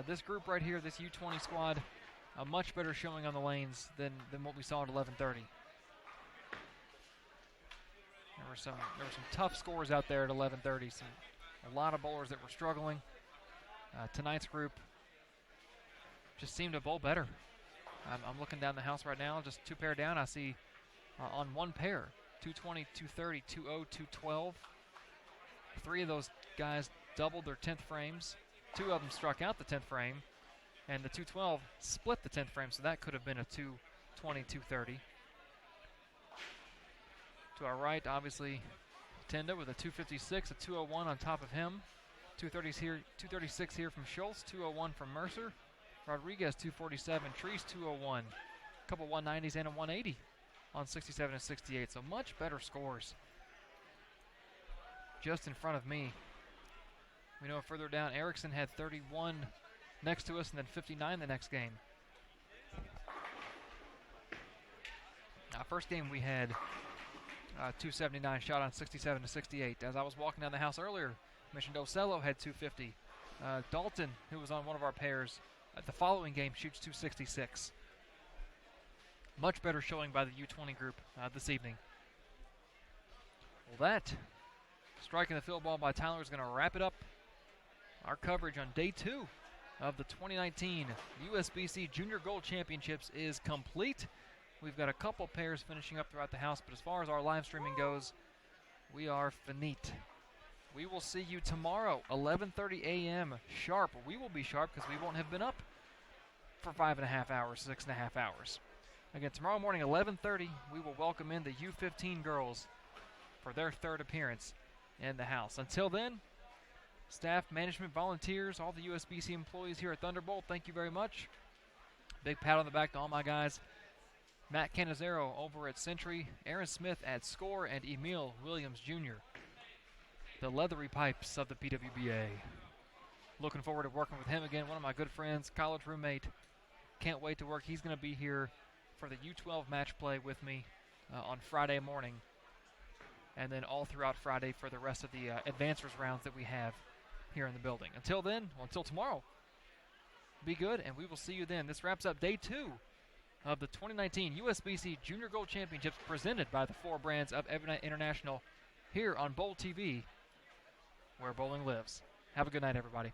This group right here, this U20 squad, a much better showing on the lanes than what we saw at 11:30. There were some tough scores out there at 11:30. A lot of bowlers that were struggling. Tonight's group just seemed to bowl better. I'm looking down the house right now, just 2 pair down. I see on 1 pair, 220, 230, 20, 212. 3 of those guys doubled their 10th frames. 2 of them struck out the 10th frame, and the 212 split the 10th frame, so that could have been a 220, 230. To our right, obviously, Tenda with a 256, a 201 on top of him. 236 here from Schultz, 201 from Mercer. Rodriguez 247, Treese 201. A couple 190s and a 180 on 67 and 68, so much better scores. Just in front of me. We know further down, Erickson had 31 next to us and then 59 the next game. First game we had 279 shot on 67 to 68. As I was walking down the house earlier, mentioned Ocello had 250. Dalton, who was on one of our pairs, the following game shoots 266. Much better showing by the U20 group this evening. Well, that striking the field ball by Tyler is going to wrap it up. Our coverage on day 2 of the 2019 USBC Junior Gold Championships is complete. We've got a couple pairs finishing up throughout the house, but as far as our live streaming goes, we are finite. We will see you tomorrow, 11:30 a.m. sharp. We will be sharp because we won't have been up for 5.5 hours, 6.5 hours. Again, tomorrow morning, 11:30, we will welcome in the U15 girls for their 3rd appearance in the house. Until then, staff, management, volunteers, all the USBC employees here at Thunderbolt, thank you very much. Big pat on the back to all my guys. Matt Canizero over at Century, Aaron Smith at Score, and Emil Williams Jr., the leathery pipes of the PWBA. Looking forward to working with him again, one of my good friends, college roommate. Can't wait to work. He's going to be here for the U12 match play with me on Friday morning, and then all throughout Friday for the rest of the advancers rounds that we have here in the building. Until then, until tomorrow, be good, and we will see you then. This wraps up day 2 of the 2019 USBC Junior Gold Championships presented by the 4 brands of Ebonite International here on Bowl TV, where bowling lives. Have a good night, everybody.